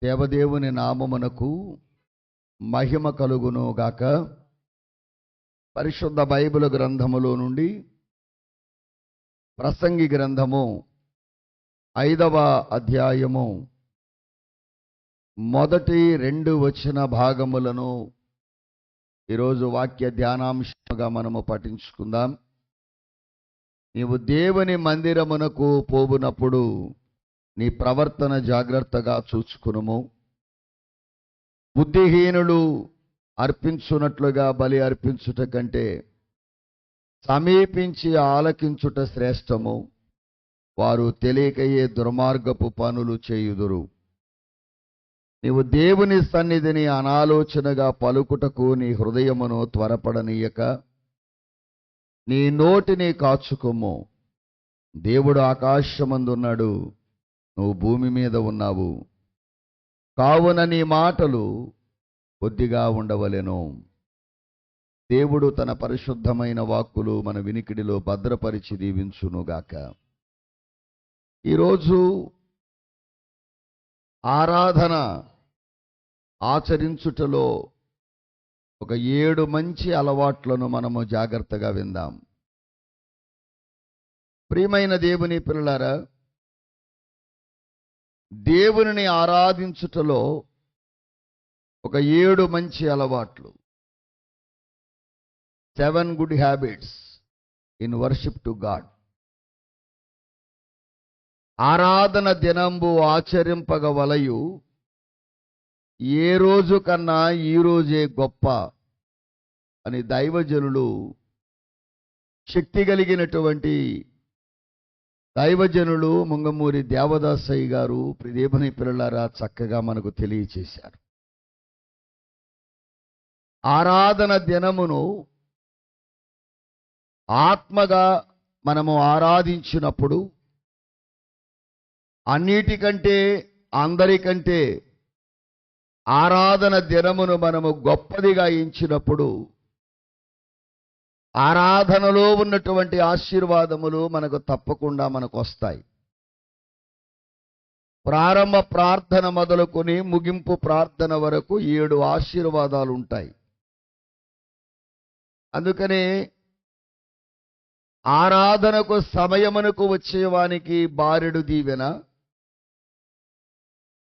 దేవదేవుని నామమునకు మహిమ కలుగును గాక. పరిశుద్ధ బైబిల్ గ్రంథములో నుండి ప్రసంగి గ్రంథము 5వ అధ్యాయము మొదటి 2 వచన భాగములను ఈరోజు వాక్య ధ్యానాంశంగా మనము పఠించుకుందాం. నీవు దేవుని మందిరమునకు పోవునప్పుడు నీ ప్రవర్తన జాగ్రత్తగా చూచుకునుము. బుద్ధిహీనులు అర్పించున్నట్లుగా బలి అర్పించుట కంటే సమీపించి ఆలకించుట శ్రేష్టము. వారు తెలియకయే దుర్మార్గపు పనులు చేయుదురు. నీవు దేవుని సన్నిధిని అనాలోచనగా పలుకుటకు నీ హృదయమును త్వరపడనీయక నీ నోటిని కాచుకొమ్ము. దేవుడు ఆకాశమందున్నాడు, నువ్వు భూమి మీద ఉన్నావు. కావున నీ మాటలు కొద్దిగా ఉండవలెను. దేవుడు తన పరిశుద్ధమైన వాక్కులు మన వినికిడిలో భద్రపరిచి దీవించునుగాక. ఈరోజు ఆరాధన ఆచరించుటలో ఒక 7 మంచి అలవాట్లను మనము జాగ్రత్తగా విందాం. ప్రియమైన దేవుని పిల్లలారా, దేవునిని ఆరాధించుటలో ఒక 7 మంచి అలవాట్లు, 7 good habits in worship to God. ఆరాధన దినంబు ఆచరింపగవలయు ఏ రోజు కన్నా ఈ రోజే గొప్ప అని దైవజనులు, శక్తి కలిగినటువంటి దైవజనులు ముంగమూరి దేవదాసయ్య గారు దేవుని పిల్లలారా చక్కగా మనకు తెలియచేశారు. ఆరాధన దినమును ఆత్మగా మనము ఆరాధించినప్పుడు అన్నిటికంటే అందరికంటే ఆరాధన దినమును మనము గొప్పదిగా ఎంచినప్పుడు ఆరాధనలో ఉన్నటువంటి ఆశీర్వాదములు మనకు తప్పకుండా మనకు వస్తాయి. ప్రారంభ ప్రార్థన మొదలుకొని ముగింపు ప్రార్థన వరకు 7 ఆశీర్వాదాలు ఉంటాయి. అందుకనే ఆరాధనకు సమయమునకు వచ్చేవానికి బారెడు దీవెన,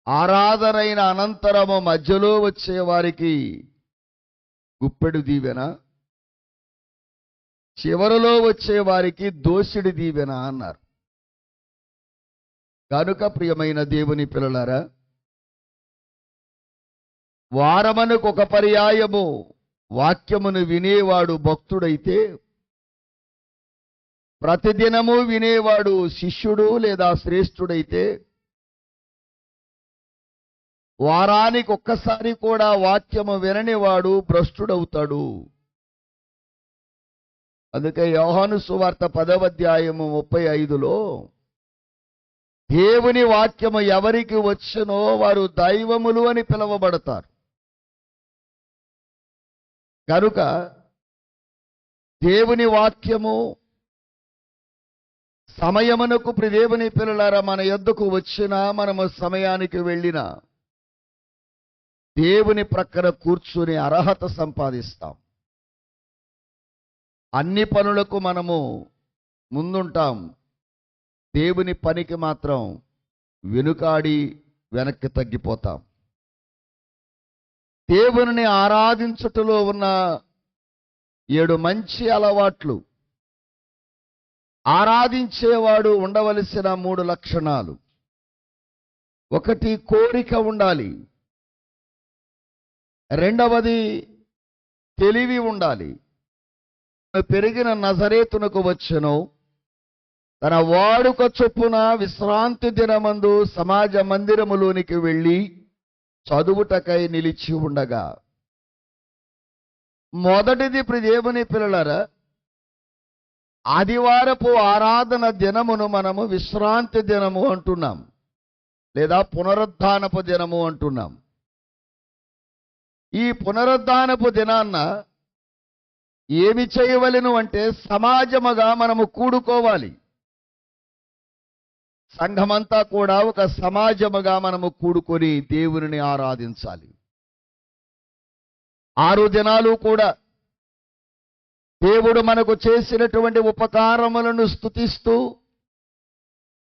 ఆరాధనైన అనంతరము మధ్యలో వచ్చేవారికి గుప్పెడు దీవెన, చివరిలో వచ్చేవారికి దోసిడి దీవెన అన్నారు. కనుక ప్రియమైన దేవుని పిల్లలారా, వారమునకు ఒక పర్యాయము వాక్యమును వినేవాడు భక్తుడైతే, ప్రతిదినము వినేవాడు శిష్యుడు లేదా శ్రేష్ఠుడైతే, వారానికి ఒక్కసారి కూడా వాక్యము విననివాడు భ్రష్టుడవుతాడు. అందుకే యోహాను సువార్త 10వ అధ్యాయము 35లో దేవుని వాక్యము ఎవరికి వచ్చునో వారు దైవములు అని పిలువబడతారు. కనుక దేవుని వాక్యము సమయమునకు దేవుని పిల్లలారా మన యొద్దకు వచ్చినా, మనము సమయానికి వెళ్ళినా దేవుని ప్రక్కన కూర్చుని అర్హత సంపాదిస్తాం. అన్ని పనులకు మనము ముందుంటాం, దేవుని పనికి మాత్రం వెనుకాడి వెనక్కి తగ్గిపోతాం. దేవుని ఆరాధించుటలో ఉన్న 7 మంచి అలవాట్లు. ఆరాధించేవాడు ఉండవలసిన 3 లక్షణాలు. 1 కోరిక ఉండాలి, 2వది తెలివి ఉండాలి. పెరిగిన నజరేతునకు వచ్చెను, తన వాడుక చొప్పున విశ్రాంతి దినమందు సమాజ మందిరములోనికి వెళ్ళి చదువుటకై నిలిచి ఉండగా. మొదటిది దేవుని పిల్లలారా, ఆదివారపు ఆరాధన దినమును మనము విశ్రాంతి దినము అంటున్నాం, లేదా పునరుద్ధానపు దినము అంటున్నాం. ఈ పునరుద్ధానపు దినాన్న ఏమి చేయవలెను అంటే సమాజముగా మనము కూడుకోవాలి. సంఘమంతా కూడా ఒక సమాజముగా మనము కూడుకొని దేవునిని ఆరాధించాలి. 6 దినాలు కూడా దేవుడు మనకు చేసినటువంటి ఉపకారములను స్తుతిస్తూ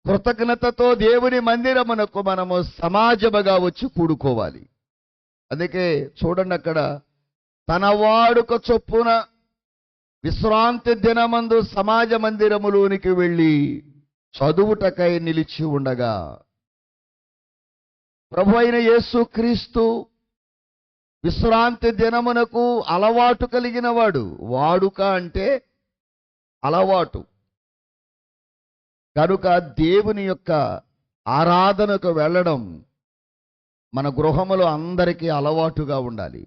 కృతజ్ఞతతో దేవుని మందిరమునకు మనము సమాజముగా వచ్చి కూడుకోవాలి. అందుకే చూడండి, అక్కడ తన వాడుక చొప్పున విశ్రాంతి దినమందు సమాజ మందిరములోనికి వెళ్ళి చదువుటకై నిలిచి ఉండగా, ప్రభు అయిన యేసుక్రీస్తు విశ్రాంతి దినమునకు అలవాటు కలిగిన వాడు. వాడుక అంటే అలవాటు. కనుక దేవుని యొక్క ఆరాధనకు వెళ్ళడం మన గృహములో అందరికీ అలవాటుగా ఉండాలి.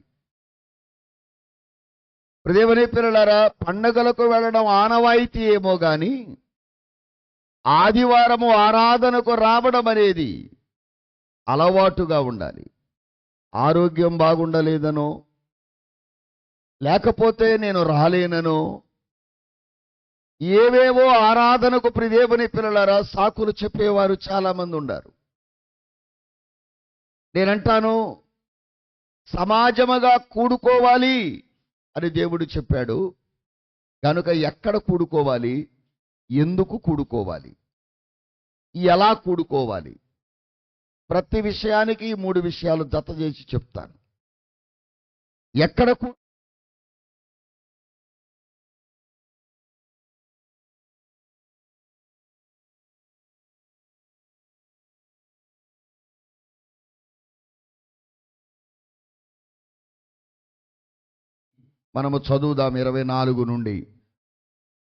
దేవుని పిల్లలారా, పండుగలకు వెళ్ళడం ఆనవాయితీ ఏమో గాని ఆదివారము ఆరాధనకు రావడం అనేది అలవాటుగా ఉండాలి. ఆరోగ్యం బాగుండలేదనో, లేకపోతే నేను రాలేననో, ఏవేవో ఆరాధనకు దేవుని పిల్లలారా సాకులు చెప్పేవారు చాలా మంది ఉన్నారు. నేనంటాను, సమాజముగా కూడుకోవాలి అని దేవుడు చెప్పాడు. కనుక ఎక్కడ కూడుకోవాలి, ఎందుకు కూడుకోవాలి, ఎలా కూడుకోవాలి, ప్రతి విషయానికి 3 విషయాలు జత చేసి చెప్తాను. ఎక్కడ మనము చదువుదాం 24 నుండి.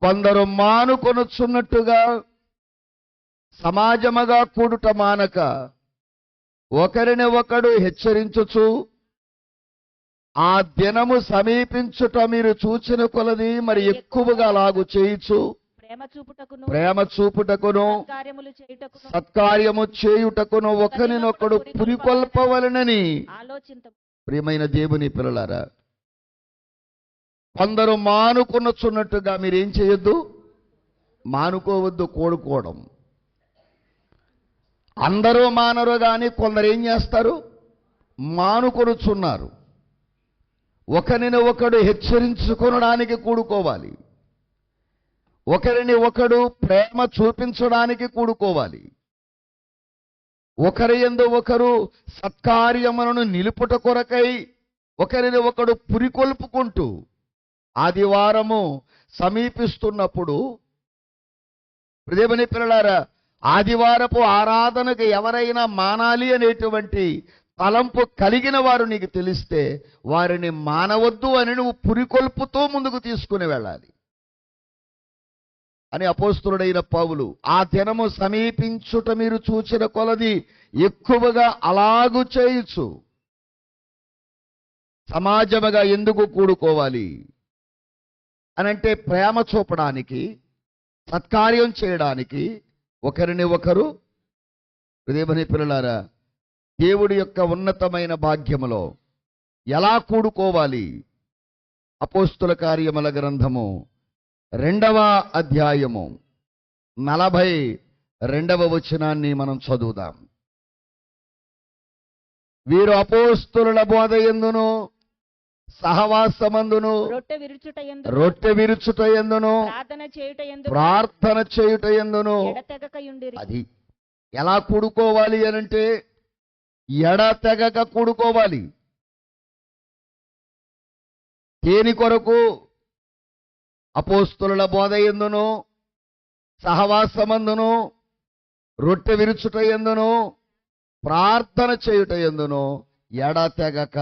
కొందరు మానుకొనుచున్నట్టుగా సమాజముగా కూడుట మానక ఒకరిని ఒకడు హెచ్చరించుచు, ఆ దినము సమీపించుట మీరు చూచిన కొలది మరి ఎక్కువగా అలాగు చేయుచు, ప్రేమ చూపుటకును సత్కార్యము చేయుటకును ఒకరినొకడు పురికొల్పవలనని. ప్రియమైన దేవుని పిల్లలారా, కొందరు మానుకొనుచున్నట్టుగా మీరేం చేయొద్దు, మానుకోవద్దు కూడుకోవడం. అందరూ మానరు కానీ కొందరు ఏం చేస్తారు, మానుకొనుచున్నారు. ఒకరిని ఒకడు హెచ్చరించుకొనడానికి కూడుకోవాలి. ఒకరిని ఒకడు ప్రేమ చూపించడానికి కూడుకోవాలి. ఒకరి యందు ఒకరు సత్కార్యములను నిలుపుట కొరకై ఒకరిని ఒకడు పురికొల్పుకుంటూ, ఆదివారము సమీపిస్తున్నప్పుడు దేవుని పిల్లలారా, ఆదివారపు ఆరాధనకు ఎవరైనా మానాలి అనేటువంటి తలంపు కలిగిన వారు నీకు తెలిస్తే వారిని మానవద్దు అని నువ్వు పురికొల్పుతూ ముందుకు తీసుకుని వెళ్ళాలి అని అపోస్తలుడైన పౌలు, ఆ దినము సమీపించుట మీరు చూచిన కొలది ఎక్కువగా అలాగు చేయొచ్చు. సమాజముగా ఎందుకు కూడుకోవాలి అనంటే ప్రేమ చూపడానికి, సత్కార్యం చేయడానికి, ఒకరిని ఒకరు. దేవుని పిల్లలారా, దేవుడి యొక్క ఉన్నతమైన భాగ్యములో ఎలా కూడుకోవాలి? అపోస్తుల కార్యముల గ్రంథము 2వ అధ్యాయము 42వ వచనాన్ని మనం చదువుదాం. వీరు అపోస్తుల బోధ యందును సహవాసమందును రొట్టె విరుచుట యందును ప్రార్థన చేయుట యందును. అది ఎలా కూడుకోవాలి అనంటే ఎడతెగక కూడుకోవాలి. దేని కొరకు? అపోస్తుల బోధ యందును సహవాసమందును రొట్టె విరుచుట యందును ప్రార్థన చేయుట యందును ఎడతెగక.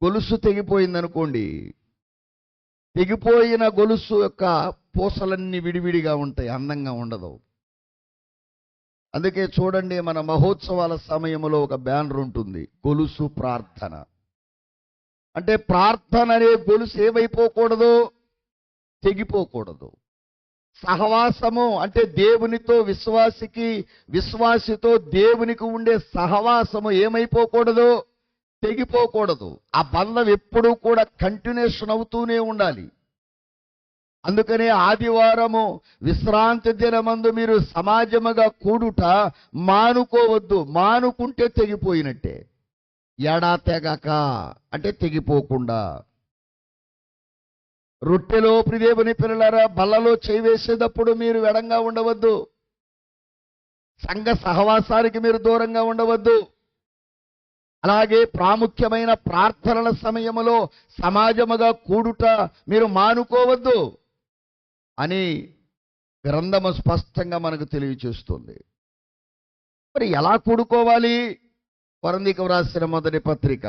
గొలుసు తెగిపోయిందనుకోండి, తెగిపోయిన గొలుసు యొక్క పూసలన్నీ విడివిడిగా ఉంటాయి, అందంగా ఉండదు. అందుకే చూడండి, మన మహోత్సవాల సమయంలో ఒక బ్యానర్ ఉంటుంది, గొలుసు ప్రార్థన. అంటే ప్రార్థన అనే గొలుసు ఏమైపోకూడదు, తెగిపోకూడదు. సహవాసము అంటే దేవునితో విశ్వాసితో దేవునికి ఉండే సహవాసము ఏమైపోకూడదు, తెగిపోకూడదు. ఆ బంధం ఎప్పుడూ కూడా కంటిన్యూషన్ అవుతూనే ఉండాలి. అందుకనే ఆదివారము విశ్రాంతి దినమందు మీరు సమాజముగా కూడుట మానుకోవద్దు. మానుకుంటే తెగిపోయినట్టే. ఎడా తెగక అంటే తెగిపోకుండా. రొట్టెలో ప్రియదేవుని పిల్లలారా, బల్లలో చేయి వేసేటప్పుడు మీరు ఎడంగా ఉండవద్దు. సంఘ సహవాసానికి మీరు దూరంగా ఉండవద్దు. అలాగే ప్రాముఖ్యమైన ప్రార్థనల సమయములో సమాజముగా కూడుట మీరు మానుకోవద్దు అని గ్రంథము స్పష్టంగా మనకు తెలియచేస్తుంది. మరి ఎలా కూడుకోవాలి? కొరింథీయులకు వ్రాసిన మొదటి పత్రిక,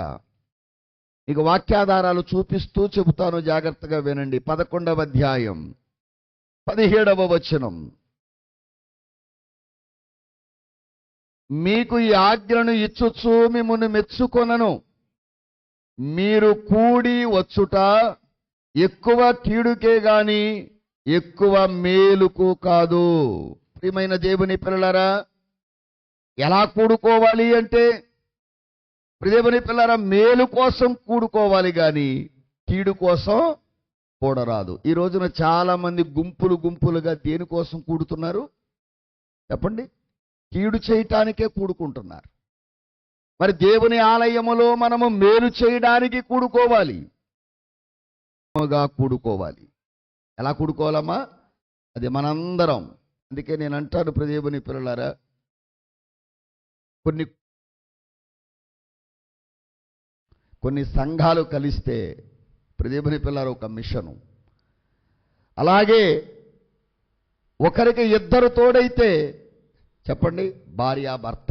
మీకు వాక్యాధారాలు చూపిస్తూ చెబుతాను, జాగ్రత్తగా వినండి. 11వ అధ్యాయం 17వ వచనం. మీకు ఈ ఆజ్ఞను ఇచ్చుచు మిమ్మును మెచ్చుకొనను, మీరు కూడి వచ్చుట ఎక్కువ కీడుకే గాని ఎక్కువ మేలుకు కాదు. ప్రియమైన దేవుని పిల్లలారా, ఎలా కూడుకోవాలి అంటే, ప్రియదేవుని పిల్లలారా, మేలు కోసం కూడుకోవాలి గాని కీడు కోసం కూడరాదు. ఈ రోజున చాలా మంది గుంపులు గుంపులుగా దేనికోసం కూడుతున్నారు చెప్పండి? కీడు చేయటానికే కూడుకుంటున్నారు. మరి దేవుని ఆలయములో మనము మేలు చేయడానికి కూడుకోవాలి. కూడుకోవాలి. ఎలా కూడుకోవాలమ్మా? అది మనందరం. అందుకే నేను అంటాను ప్రియదేవుని పిల్లలారా, కొన్ని సంఘాలు కలిస్తే ప్రియదేవుని పిల్లలారా ఒక మిషను. అలాగే ఒకరికి ఇద్దరు తోడైతే చెప్పండి, భార్యాభర్త.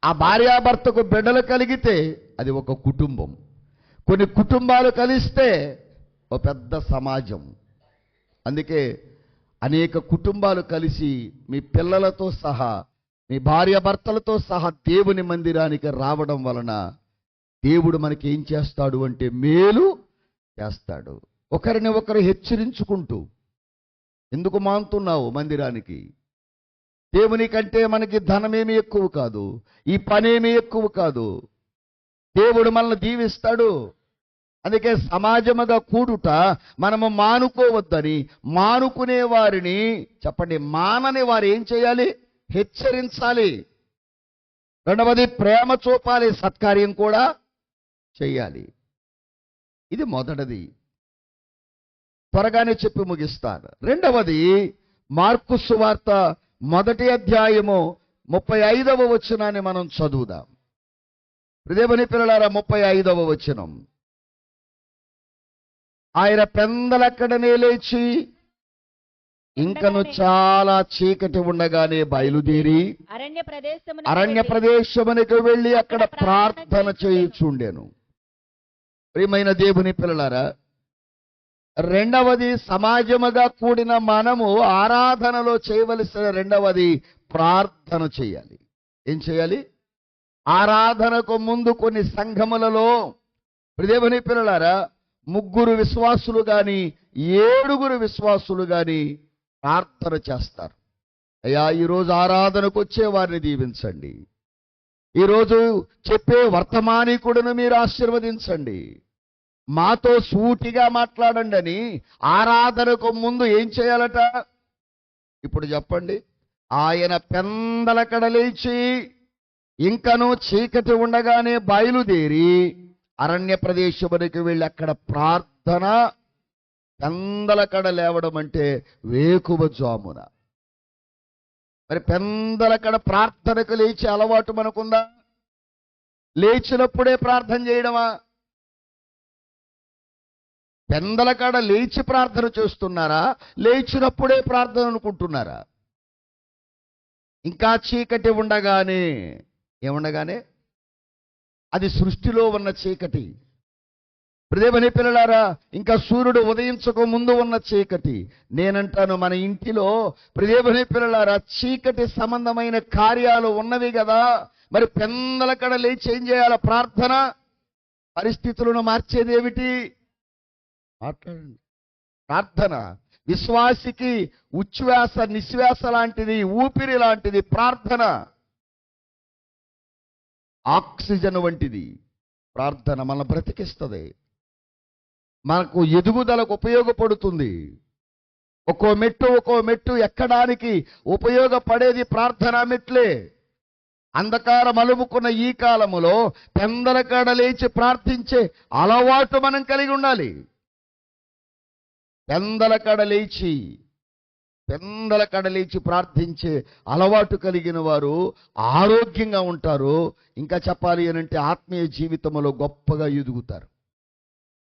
ఆ భార్యాభర్తకు బిడ్డలు కలిగితే అది ఒక కుటుంబం. కొన్ని కుటుంబాలు కలిస్తే ఒక పెద్ద సమాజం. అందుకే అనేక కుటుంబాలు కలిసి మీ పిల్లలతో సహా, మీ భార్యాభర్తలతో సహా దేవుని మందిరానికి రావడం వలన దేవుడు మనకి ఏం చేస్తాడు అంటే మేలు చేస్తాడు. ఒకరిని ఒకరు హెచ్చరించుకుంటూ, ఎందుకు మానుతున్నావు మందిరానికి? దేవుని కంటే మనకి ధనమేమి ఎక్కువ కాదు, ఈ పనేమి ఎక్కువ కాదు. దేవుడు మనల్ని దీవిస్తాడు. అందుకే సమాజముగా కూడుట మనము మానుకోవద్దని, మానుకునే వారిని చెప్పండి, మానని వారు ఏం చేయాలి? హెచ్చరించాలి. రెండవది, ప్రేమ చూపాలి, సత్కార్యం కూడా చెయ్యాలి. ఇది మొదటిది. త్వరగానే చెప్పి ముగిస్తాను. రెండవది, మార్కు సువార్త 1వ అధ్యాయము 35వ వచనాన్ని మనం చదువుదాం. ప్రియదేవుని పిల్లలారా, 35వ వచనం. ఆయన పెందలక్కడనే లేచి ఇంకను చాలా చీకటి ఉండగానే బయలుదేరి అరణ్య ప్రదేశమునకు వెళ్ళి అక్కడ ప్రార్థన చేయుచుండెను. ప్రియమైన దేవుని పిల్లలారా, రెండవది, సమాజముగా కూడిన మనము ఆరాధనలో చేయవలసిన రెండవది ప్రార్థన చేయాలి. ఏం చేయాలి? ఆరాధనకు ముందు కొన్ని సంఘములలో ప్రియదేవుని పిల్లలారా 3 విశ్వాసులు గాని 7 విశ్వాసులు గాని ప్రార్థన చేస్తారు. అయ్యా, ఈరోజు ఆరాధనకు వచ్చే వారిని దీవించండి, ఈరోజు చెప్పే వర్తమానికుడిని మీరు ఆశీర్వదించండి, మాతో సూటిగా మాట్లాడండి అని ఆరాధనకు ముందు ఏం చేయాలట? ఇప్పుడు చెప్పండి. ఆయన పెందలకడ లేచి ఇంకను చీకటి ఉండగానే బయలుదేరి అరణ్య ప్రదేశమునికి వెళ్ళి అక్కడ ప్రార్థన. పెందలకడ లేవడం అంటే వేకువజామున. మరి పెందలకడ ప్రార్థనకు లేచే అలవాటు మనకుందా? లేచినప్పుడే ప్రార్థన చేయడమా? పెందలకాడ లేచి ప్రార్థన చేస్తున్నారా? లేచినప్పుడే ప్రార్థన అనుకుంటున్నారా? ఇంకా చీకటి ఉండగానే, ఏముండగానే? అది సృష్టిలో ఉన్న చీకటి. ప్రియదేవుని పిల్లలారా, ఇంకా సూర్యుడు ఉదయించక ముందు ఉన్న చీకటి. నేనంటాను, మన ఇంటిలో ప్రియదేవుని పిల్లలారా చీకటి సంబంధమైన కార్యాలు ఉన్నవి కదా. మరి పెందలకడ లేచి ఏం చేయాల? ప్రార్థన. పరిస్థితులను మార్చేది ఏమిటి? మాట్లాడండి. ప్రార్థన విశ్వాసికి ఉచ్ఛ్వాస నిశ్వాస లాంటిది, ఊపిరి లాంటిది ప్రార్థన. ఆక్సిజన్ వంటిది ప్రార్థన. మన బ్రతికిస్తుంది, మనకు ఎదుగుదలకు ఉపయోగపడుతుంది. ఒక్కో మెట్టు ఎక్కడానికి ఉపయోగపడేది ప్రార్థనా మెట్లే. అంధకారం అలుముకున్న ఈ కాలములో పెందలకాడ లేచి ప్రార్థించే అలవాటు మనం కలిగి ఉండాలి. పెందలకాడ లేచి ప్రార్థించే అలవాటు కలిగిన వారు ఆరోగ్యంగా ఉంటారు. ఇంకా చెప్పాలి అనంటే ఆత్మీయ జీవితంలో గొప్పగా ఎదుగుతారు.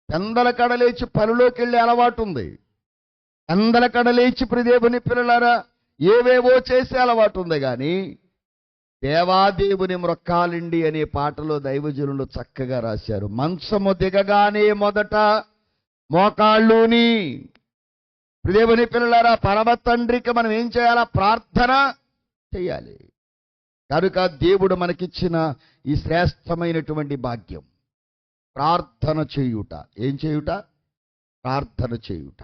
పెందలకాడ లేచి పనిలోకి వెళ్ళే అలవాటు ఉంది. పెందలకాడ లేచి దేవుని పిల్లలారా ఏవేవో చేసే అలవాటు ఉంది. కానీ దేవాదేవుని మ్రొక్కాలిండి అనే పాటలో దైవజనులు చక్కగా రాశారు. మంచము దిగగానే మొదట మోకాళ్ళుని. దేవుని పిల్లలారా, పరమ తండ్రికి మనం ఏం చేయాలా? ప్రార్థన చేయాలి. కనుక దేవుడు మనకిచ్చిన ఈ శ్రేష్టమైనటువంటి భాగ్యం ప్రార్థన చేయుట. ఏం చేయుట? ప్రార్థన చేయుట.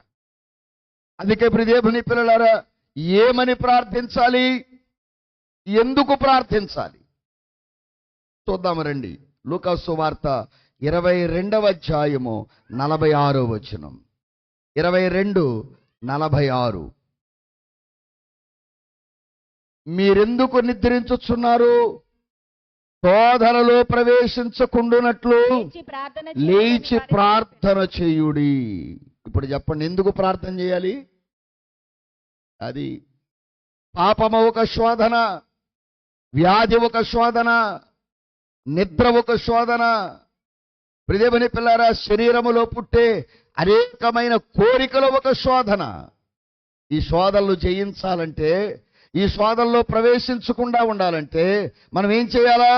అందుకే దేవుని పిల్లలారా, ఏమని ప్రార్థించాలి? ఎందుకు ప్రార్థించాలి? చూద్దాము రండి. లూకా సువార్త 22వ అధ్యాయము 46వ వచనం. 22:46. మీరెందుకు నిద్రించుచున్నారు? శోధనలో ప్రవేశించకుండునట్లు లేచి ప్రార్థన చేయుడి. ఇప్పుడు చెప్పండి, ఎందుకు ప్రార్థన చేయాలి? అది పాపము ఒక శోధన, వ్యాధి ఒక శోధన, నిద్ర ఒక శోధన. దేవుని పిల్లారా, శరీరములో పుట్టే అనేకమైన కోరికలు ఒక శోధన. ఈ శోధనలు జయించాలంటే, ఈ శోధనలో ప్రవేశించకుండా ఉండాలంటే మనం ఏం చేయాలా?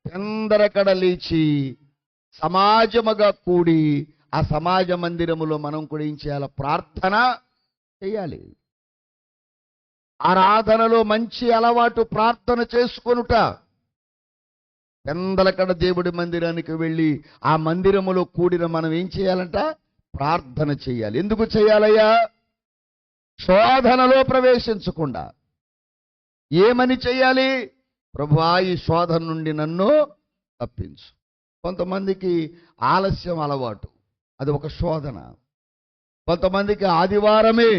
పెందరకడ లేచి సమాజముగా కూడి ఆ సమాజ మందిరములో మనం కూడా ఏం చేయాలి? ప్రార్థన చేయాలి. ఆరాధనలో మంచి అలవాటు ప్రార్థన చేసుకొనుట. పెందలకడ దేవుడి మందిరానికి వెళ్ళి ఆ మందిరములో కూడిన మనం ఏం చేయాలంట? ప్రార్థన చేయాలి. ఎందుకు చేయాలయ్యా? శోధనలో ప్రవేశించకుండా. ఏమని చేయాలి? ప్రభువా, ఈ శోధన నుండి నన్ను తప్పించు. కొంతమందికి ఆలస్యం అలవాటు, అది ఒక శోధన. కొంతమందికి ఆదివారమే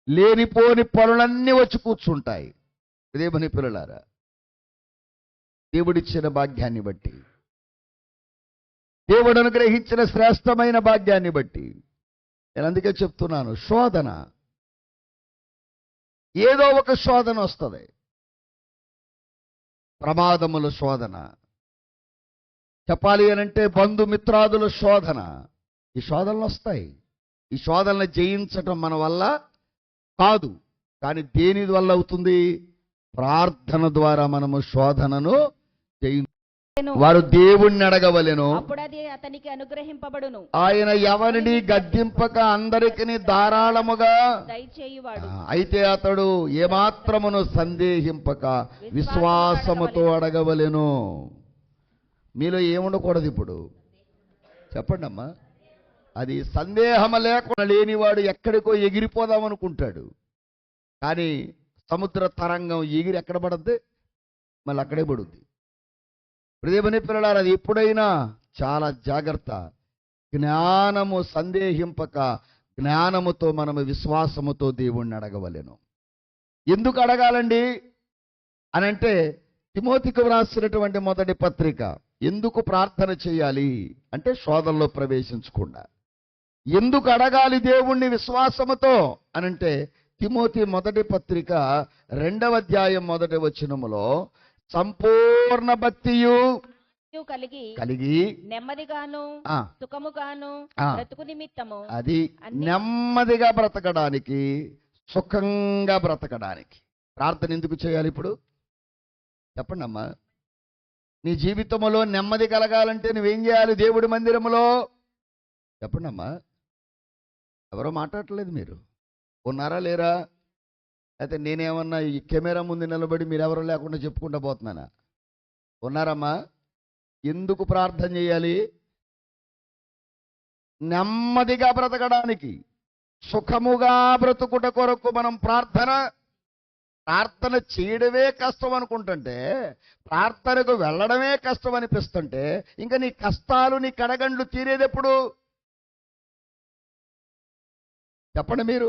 లేనిపోని పనులన్నీ వచ్చి కూర్చుంటాయి. దేవుని పిల్లలారా, దేవుడిచ్చిన భాగ్యాన్ని బట్టి, దేవుడు అనుగ్రహించిన శ్రేష్టమైన భాగ్యాన్ని బట్టి నేను అందుకే చెప్తున్నాను, శోధన, ఏదో ఒక శోధన వస్తుంది. ప్రమాదముల శోధన, చెప్పాలి అనంటే బంధుమిత్రాదుల శోధన. ఈ శోధనలు వస్తాయి. ఈ శోధనలు జయించటం మన వల్ల కాదు. కానీ దేని వల్ల అవుతుంది? ప్రార్థన ద్వారా మనము శోధనను జయించు. వారు దేవుణ్ణి అడగవలెను, అప్పుడది అతనికి అనుగ్రహింపబడును. ఆయన ఎవరిని గద్దింపక అందరికీ ధారాళముగా దయచేయువాడు. అయితే అతడు ఏమాత్రమును సందేహింపక విశ్వాసముతో అడగవలెను. మీలో ఏముండకూడదు ఇప్పుడు? చెప్పండి అమ్మా. అది సందేహం లేకుండా లేనివాడు ఎక్కడికో ఎగిరిపోదాం అనుకుంటాడు. కానీ సముద్ర తరంగం ఎగిరి ఎక్కడ పడద్ది? మళ్ళీ అక్కడే పడుద్ది. దేవుని పిల్లలారా, అది ఎప్పుడైనా చాలా జాగ్రత్త. జ్ఞానము సందేహింపక జ్ఞానముతో మనము విశ్వాసముతో దేవుణ్ణి అడగవలెను. ఎందుకు అడగాలండి అనంటే, తిమోతికి వ్రాసినటువంటి మొదటి పత్రిక. ఎందుకు ప్రార్థన చేయాలి అంటే శోధనలో ప్రవేశించకుండా. ఎందుకు అడగాలి దేవుణ్ణి విశ్వాసముతో అనంటే, తిమోతి మొదటి పత్రిక 2వ అధ్యాయం 1వ వచనములో సంపూర్ణ భక్తియు కలిగి నెమ్మదిగాను సుఖముగాను బ్రతుకు నిమిత్తము, అది నెమ్మదిగా బ్రతకడానికి, సుఖంగా బ్రతకడానికి ప్రార్థన ఎందుకు చేయాలి? ఇప్పుడు చెప్పండి అమ్మా. నీ జీవితంలో నెమ్మది కలగాలంటే నువ్వేం చేయాలి? దేవుడి మందిరములో చెప్పండి అమ్మా. ఎవరో మాట్లాడట్లేదు, మీరు ఉన్నారా లేరా? అయితే నేనేమన్నా ఈ కెమెరా ముందు నిలబడి మీరెవరో లేకుండా చెప్పుకుంటూ పోతున్నానా? ఉన్నారమ్మా? ఎందుకు ప్రార్థన చేయాలి? నెమ్మదిగా బ్రతకడానికి, సుఖముగా బ్రతుకుట కొరకు మనం ప్రార్థన చేయడమే కష్టం అనుకుంటుంటే, ప్రార్థనకు వెళ్ళడమే కష్టం అనిపిస్తుంటే, ఇంకా నీ కష్టాలు, నీ కడగండ్లు తీరేదెప్పుడు? చెప్పండి మీరు.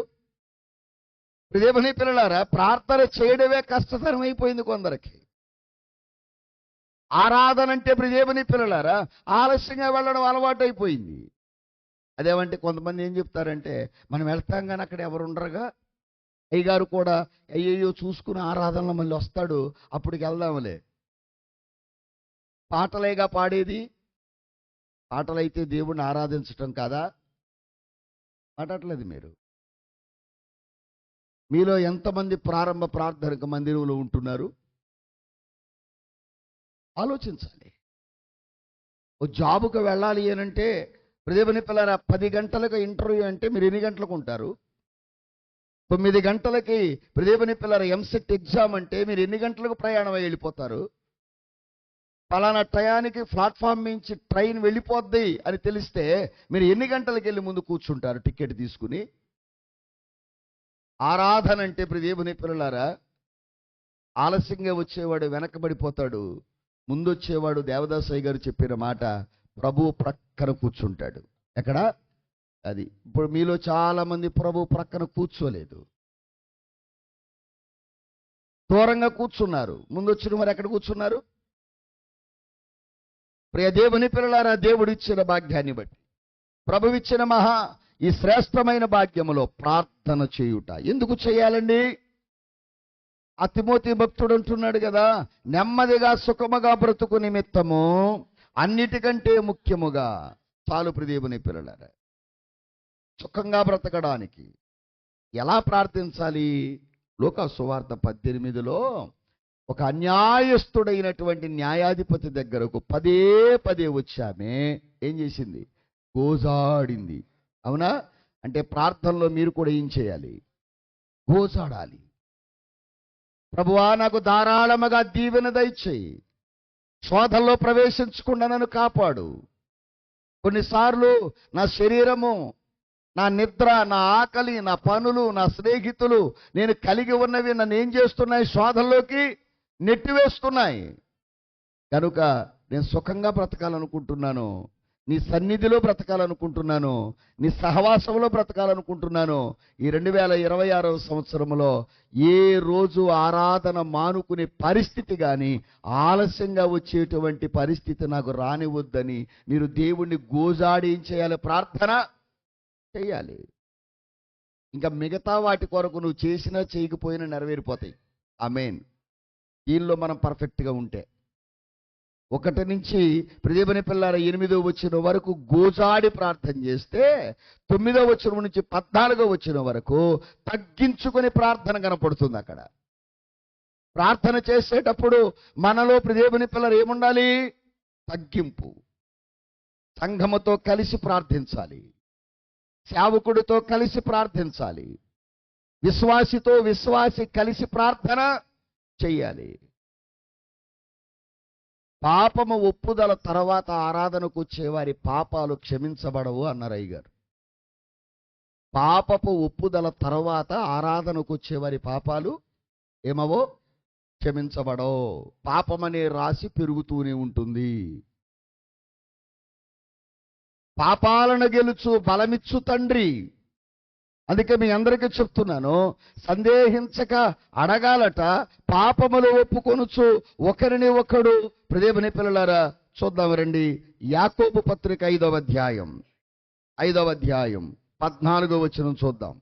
దేవుని పిల్లలారా, ప్రార్థన చేయడమే కష్టతరం అయిపోయింది కొందరికి. ఆరాధన అంటే దేవుని పిల్లలారా ఆలస్యంగా వెళ్ళడం అలవాటు అయిపోయింది. అదేమంటే కొంతమంది ఏం చెప్తారంటే, మనం వెళ్తాం కానీ అక్కడ ఎవరు ఉండరుగా, అయ్యగారు కూడా అయ్యయ్యో చూసుకుని ఆరాధనలో మళ్ళీ వస్తాడు, అప్పటికి వెళ్దాంలే. పాటలేగా పాడేది, పాటలైతే దేవుణ్ణి ఆరాధించటం కాదా? పాడట్లేదు మీరు. మీలో ఎంతమంది ప్రారంభ ప్రార్థనకు మందిరంలో ఉంటున్నారు ఆలోచించాలి. ఓ జాబుకు వెళ్ళాలి అనంటే దేవుని పిల్లరా 10 గంటలకు ఇంటర్వ్యూ అంటే మీరు ఎన్ని గంటలకు ఉంటారు? 9 గంటలకి దేవుని పిల్లర ఎంసెట్ ఎగ్జామ్ అంటే మీరు ఎన్ని గంటలకు ప్రయాణం అయి వెళ్ళిపోతారు? పలానా టయానికి ప్లాట్ఫామ్ నుంచి ట్రైన్ వెళ్ళిపోద్ది అని తెలిస్తే మీరు ఎన్ని గంటలకు వెళ్ళి ముందు కూర్చుంటారు టికెట్ తీసుకుని? ఆరాధన అంటే దేవుని పిల్లలారా ఆలస్యంగా వచ్చేవాడు వెనకబడిపోతాడు, ముందు వచ్చేవాడు దేవదాసయ్య గారు చెప్పిన మాట ప్రభు ప్రక్కన కూర్చుంటాడు. ఎక్కడ? అది. ఇప్పుడు మీలో చాలా మంది ప్రభు ప్రక్కన కూర్చోలేదు, దూరంగా కూర్చున్నారు. ముందు వచ్చిన వారు ఎక్కడ కూర్చున్నారు? ప్రియ దేవుని పిల్లలారా, దేవుడిచ్చిన భాగ్యాన్ని బట్టి, ప్రభువిచ్చిన ఈ శ్రేష్టమైన భాగ్యములో ప్రార్థన చేయుట ఎందుకు చేయాలండి? ఆ తిమోతి భక్తుడు అంటున్నాడు కదా, నెమ్మదిగా సుఖముగా బ్రతుకు నిమిత్తము అన్నిటికంటే ముఖ్యముగా. చాలు దేవుని పిల్లలారా, సుఖంగా బ్రతకడానికి ఎలా ప్రార్థించాలి? లోకా సువార్త 18లో ఒక అన్యాయస్తుడైనటువంటి న్యాయాధిపతి దగ్గరకు పదే పదే వచ్చామే ఏం చేసింది? గోజాడింది. అవునా? అంటే ప్రార్థనలో మీరు కూడా ఏం చేయాలి? గోజాడాలి. ప్రభువా, నాకు ధారాళముగా దీవెన దయచేయి, శోధనలో ప్రవేశించకుండా నన్ను కాపాడు. కొన్నిసార్లు నా శరీరము, నా నిద్ర, నా ఆకలి, నా పనులు, నా స్నేహితులు, నేను కలిగి ఉన్నవి నన్ను ఏం చేస్తున్నాయి? శోధనలోకి నెట్టివేస్తున్నాయి. కనుక నేను సుఖంగా బ్రతకాలనుకుంటున్నాను, నీ సన్నిధిలో బ్రతకాలనుకుంటున్నాను, నీ సహవాసంలో బ్రతకాలనుకుంటున్నాను. ఈ 2026వ సంవత్సరంలో ఏ రోజు ఆరాధన మానుకునే పరిస్థితి కానీ, ఆలస్యంగా వచ్చేటువంటి పరిస్థితి నాకు రానివద్దని మీరు దేవుణ్ణి గోజాడి ఏం చేయాలి? ప్రార్థన చేయాలి. ఇంకా మిగతా వాటి కొరకు నువ్వు చేసినా చేయకపోయినా నెరవేరిపోతాయి. ఆమేన్. దీనిలో మనం పర్ఫెక్ట్గా ఉంటే 1 నుంచి దేవుని పిల్లల 8వ వచనం వరకు గోజాడి ప్రార్థన చేస్తే 9వ వచనం నుంచి 14వ వచనం వరకు తగ్గించుకొని ప్రార్థన కనపడుతుంది. అక్కడ ప్రార్థన చేసేటప్పుడు మనలో దేవుని పిల్లలు ఏముండాలి? తగ్గింపు. సంఘముతో కలిసి ప్రార్థించాలి, సేవకుడితో కలిసి ప్రార్థించాలి, విశ్వాసి కలిసి ప్రార్థన చెయ్యాలి. పాపము ఒప్పుదల తర్వాత ఆరాధనకు వచ్చేవారి పాపాలు క్షమించబడవు అన్నారు అయ్యగారు. పాపపు ఒప్పుదల తర్వాత ఆరాధనకు వచ్చేవారి పాపాలు ఏమవో? క్షమించబడవు. పాపమనే రాశి పెరుగుతూనే ఉంటుంది. పాపాలను గెలుచు బలమిచ్చు తండ్రి. అందుకే మీ అందరికీ చెప్తున్నాను, సందేహించక అడగాలట, పాపములు ఒప్పుకొనుచు ఒకరిని ఒకడు. దేవుని పిల్లలారా చూద్దాం రండి, యాకోబు పత్రిక 5వ అధ్యాయం 14వ వచనం చూద్దాం.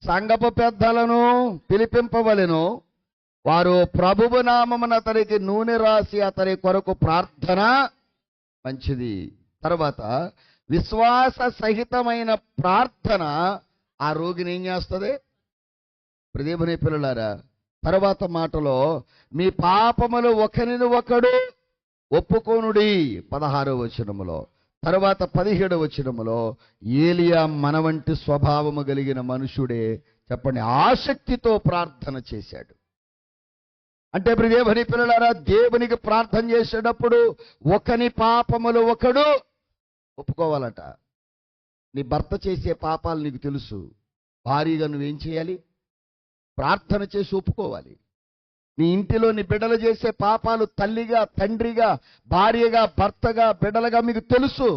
సంఘపు పెద్దలను పిలిపింపవలెను, వారు ప్రభువు నామమున అతనికి నూనె రాసి అతని కొరకు ప్రార్థన. మంచిది. తర్వాత విశ్వాస సహితమైన ప్రార్థన ఆ రోగిని ఏం చేస్తుంది? దేవుని పిల్లలారా తర్వాత మాటలో మీ పాపములు ఒకరిని ఒకడు ఒప్పుకోనుడి 16వ వచనములో. తర్వాత 17వ వచనములో ఏలియా మన వంటి స్వభావము కలిగిన మనుషుడే, చెప్పండి, ఆసక్తితో ప్రార్థన చేశాడు. అంటే దేవుని పిల్లలారా దేవునికి ప్రార్థన చేసేటప్పుడు ఒకని పాపములు ఒకడు ఒప్పుకోవాలట. నీ భర్త చేసే పాపాలు నీకు తెలుసు, భారీగా నువ్వేం చేయాలి? ప్రార్థన చేసి ఒప్పుకోవాలి. నీ ఇంటిలో నీ బిడ్డలు చేసే పాపాలు తల్లిగా, తండ్రిగా, భార్యగా, భర్తగా, బిడ్డలుగా మీకు తెలుసు.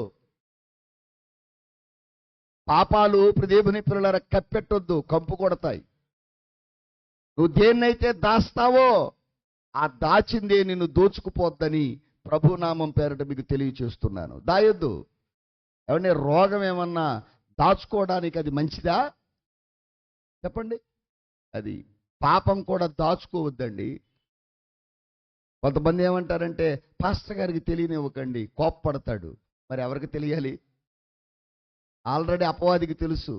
పాపాలు దేవుని పిల్లల కప్పెట్టొద్దు, కంపు కొడతాయి. నువ్వు దేన్నైతే దాస్తావో ఆ దాచిందే నిన్ను దోచుకుపోద్దని ప్రభునామం పేరట మీకు తెలియచేస్తున్నాను. దాయొద్దు. ఏమంటే రోగం ఏమన్నా దాచుకోవడానికి అది మంచిదా చెప్పండి? అది పాపం కూడా దాచుకోవద్దండి. కొంతమంది ఏమంటారంటే పాస్టర్ గారికి తెలియనివ్వకండి, కోప్పడతాడు. మరి ఎవరికి తెలియాలి? ఆల్రెడీ అపవాదికి తెలుసు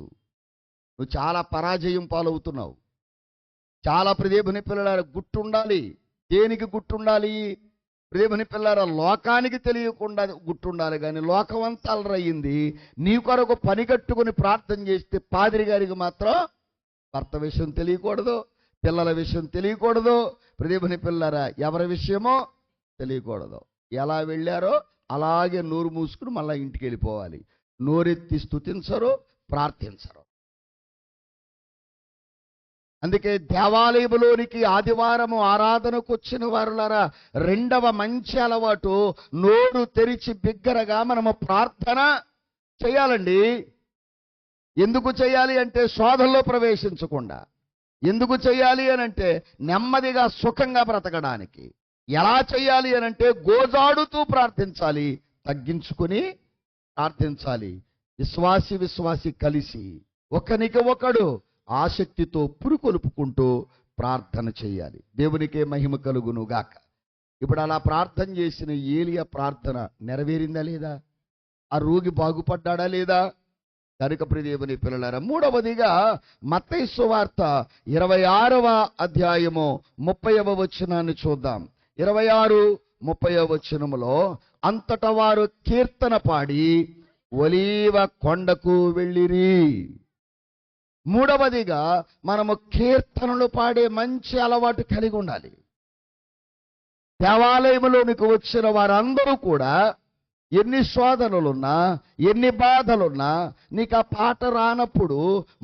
నువ్వు చాలా పరాజయం పాలవుతున్నావు. చాలా దేవుని పిల్లల గుట్టుండాలి. దేనికి గుట్టుండాలి? దేవుని పిల్లల లోకానికి తెలియకుండా గుట్టుండాలి. కానీ లోకం అంతా అలరయ్యింది. నీ కొరకు పని కట్టుకుని ప్రార్థన చేస్తే పాదిరి గారికి మాత్రం భర్త విషయం తెలియకూడదు, పిల్లల విషయం తెలియకూడదు. దేవుని పిల్లరా ఎవరి విషయమో తెలియకూడదు. ఎలా వెళ్ళారో అలాగే నోరు మూసుకుని మళ్ళీ ఇంటికి వెళ్ళిపోవాలి. నోరెత్తి స్తుతించరు, ప్రార్థించరు. అందుకే దేవాలయంలోనికి ఆదివారము ఆరాధనకు వచ్చిన వారులారా రెండవ మంచి అలవాటు నోరు తెరిచి బిగ్గరగా మనము ప్రార్థన చేయాలండి. ఎందుకు చేయాలి అంటే శోధనలో ప్రవేశించకుండా. ఎందుకు చేయాలి అనంటే నెమ్మదిగా సుఖంగా బ్రతకడానికి. ఎలా చేయాలి అనంటే గోజాడుతూ ప్రార్థించాలి, తగ్గించుకుని ప్రార్థించాలి. విశ్వాసి కలిసి ఒకనికి ఒకడు ఆసక్తితో పురుకొలుపుకుంటూ ప్రార్థన చేయాలి. దేవునికే మహిమ కలుగును గాక. ఇప్పుడు అలా ప్రార్థన చేసిన ఏలియా ప్రార్థన నెరవేరిందా లేదా? ఆ రోగి బాగుపడ్డాడా లేదా? కనుక దేవుని పిల్లలారా, మూడవదిగా మత్తయి సువార్త 26వ అధ్యాయము 30వ వచనాన్ని చూద్దాం. 26:30 వచనములో అంతటా వారు కీర్తన పాడి ఒలీవ కొండకు వెళ్ళిరి. మూడవదిగా మనము కీర్తనలు పాడే మంచి అలవాటు కలిగి ఉండాలి. దేవాలయంలోనికి వచ్చిన వారందరూ కూడా ఎన్ని శోధనలున్నా ఎన్ని బాధలున్నా నీకు ఆ పాట రానప్పుడు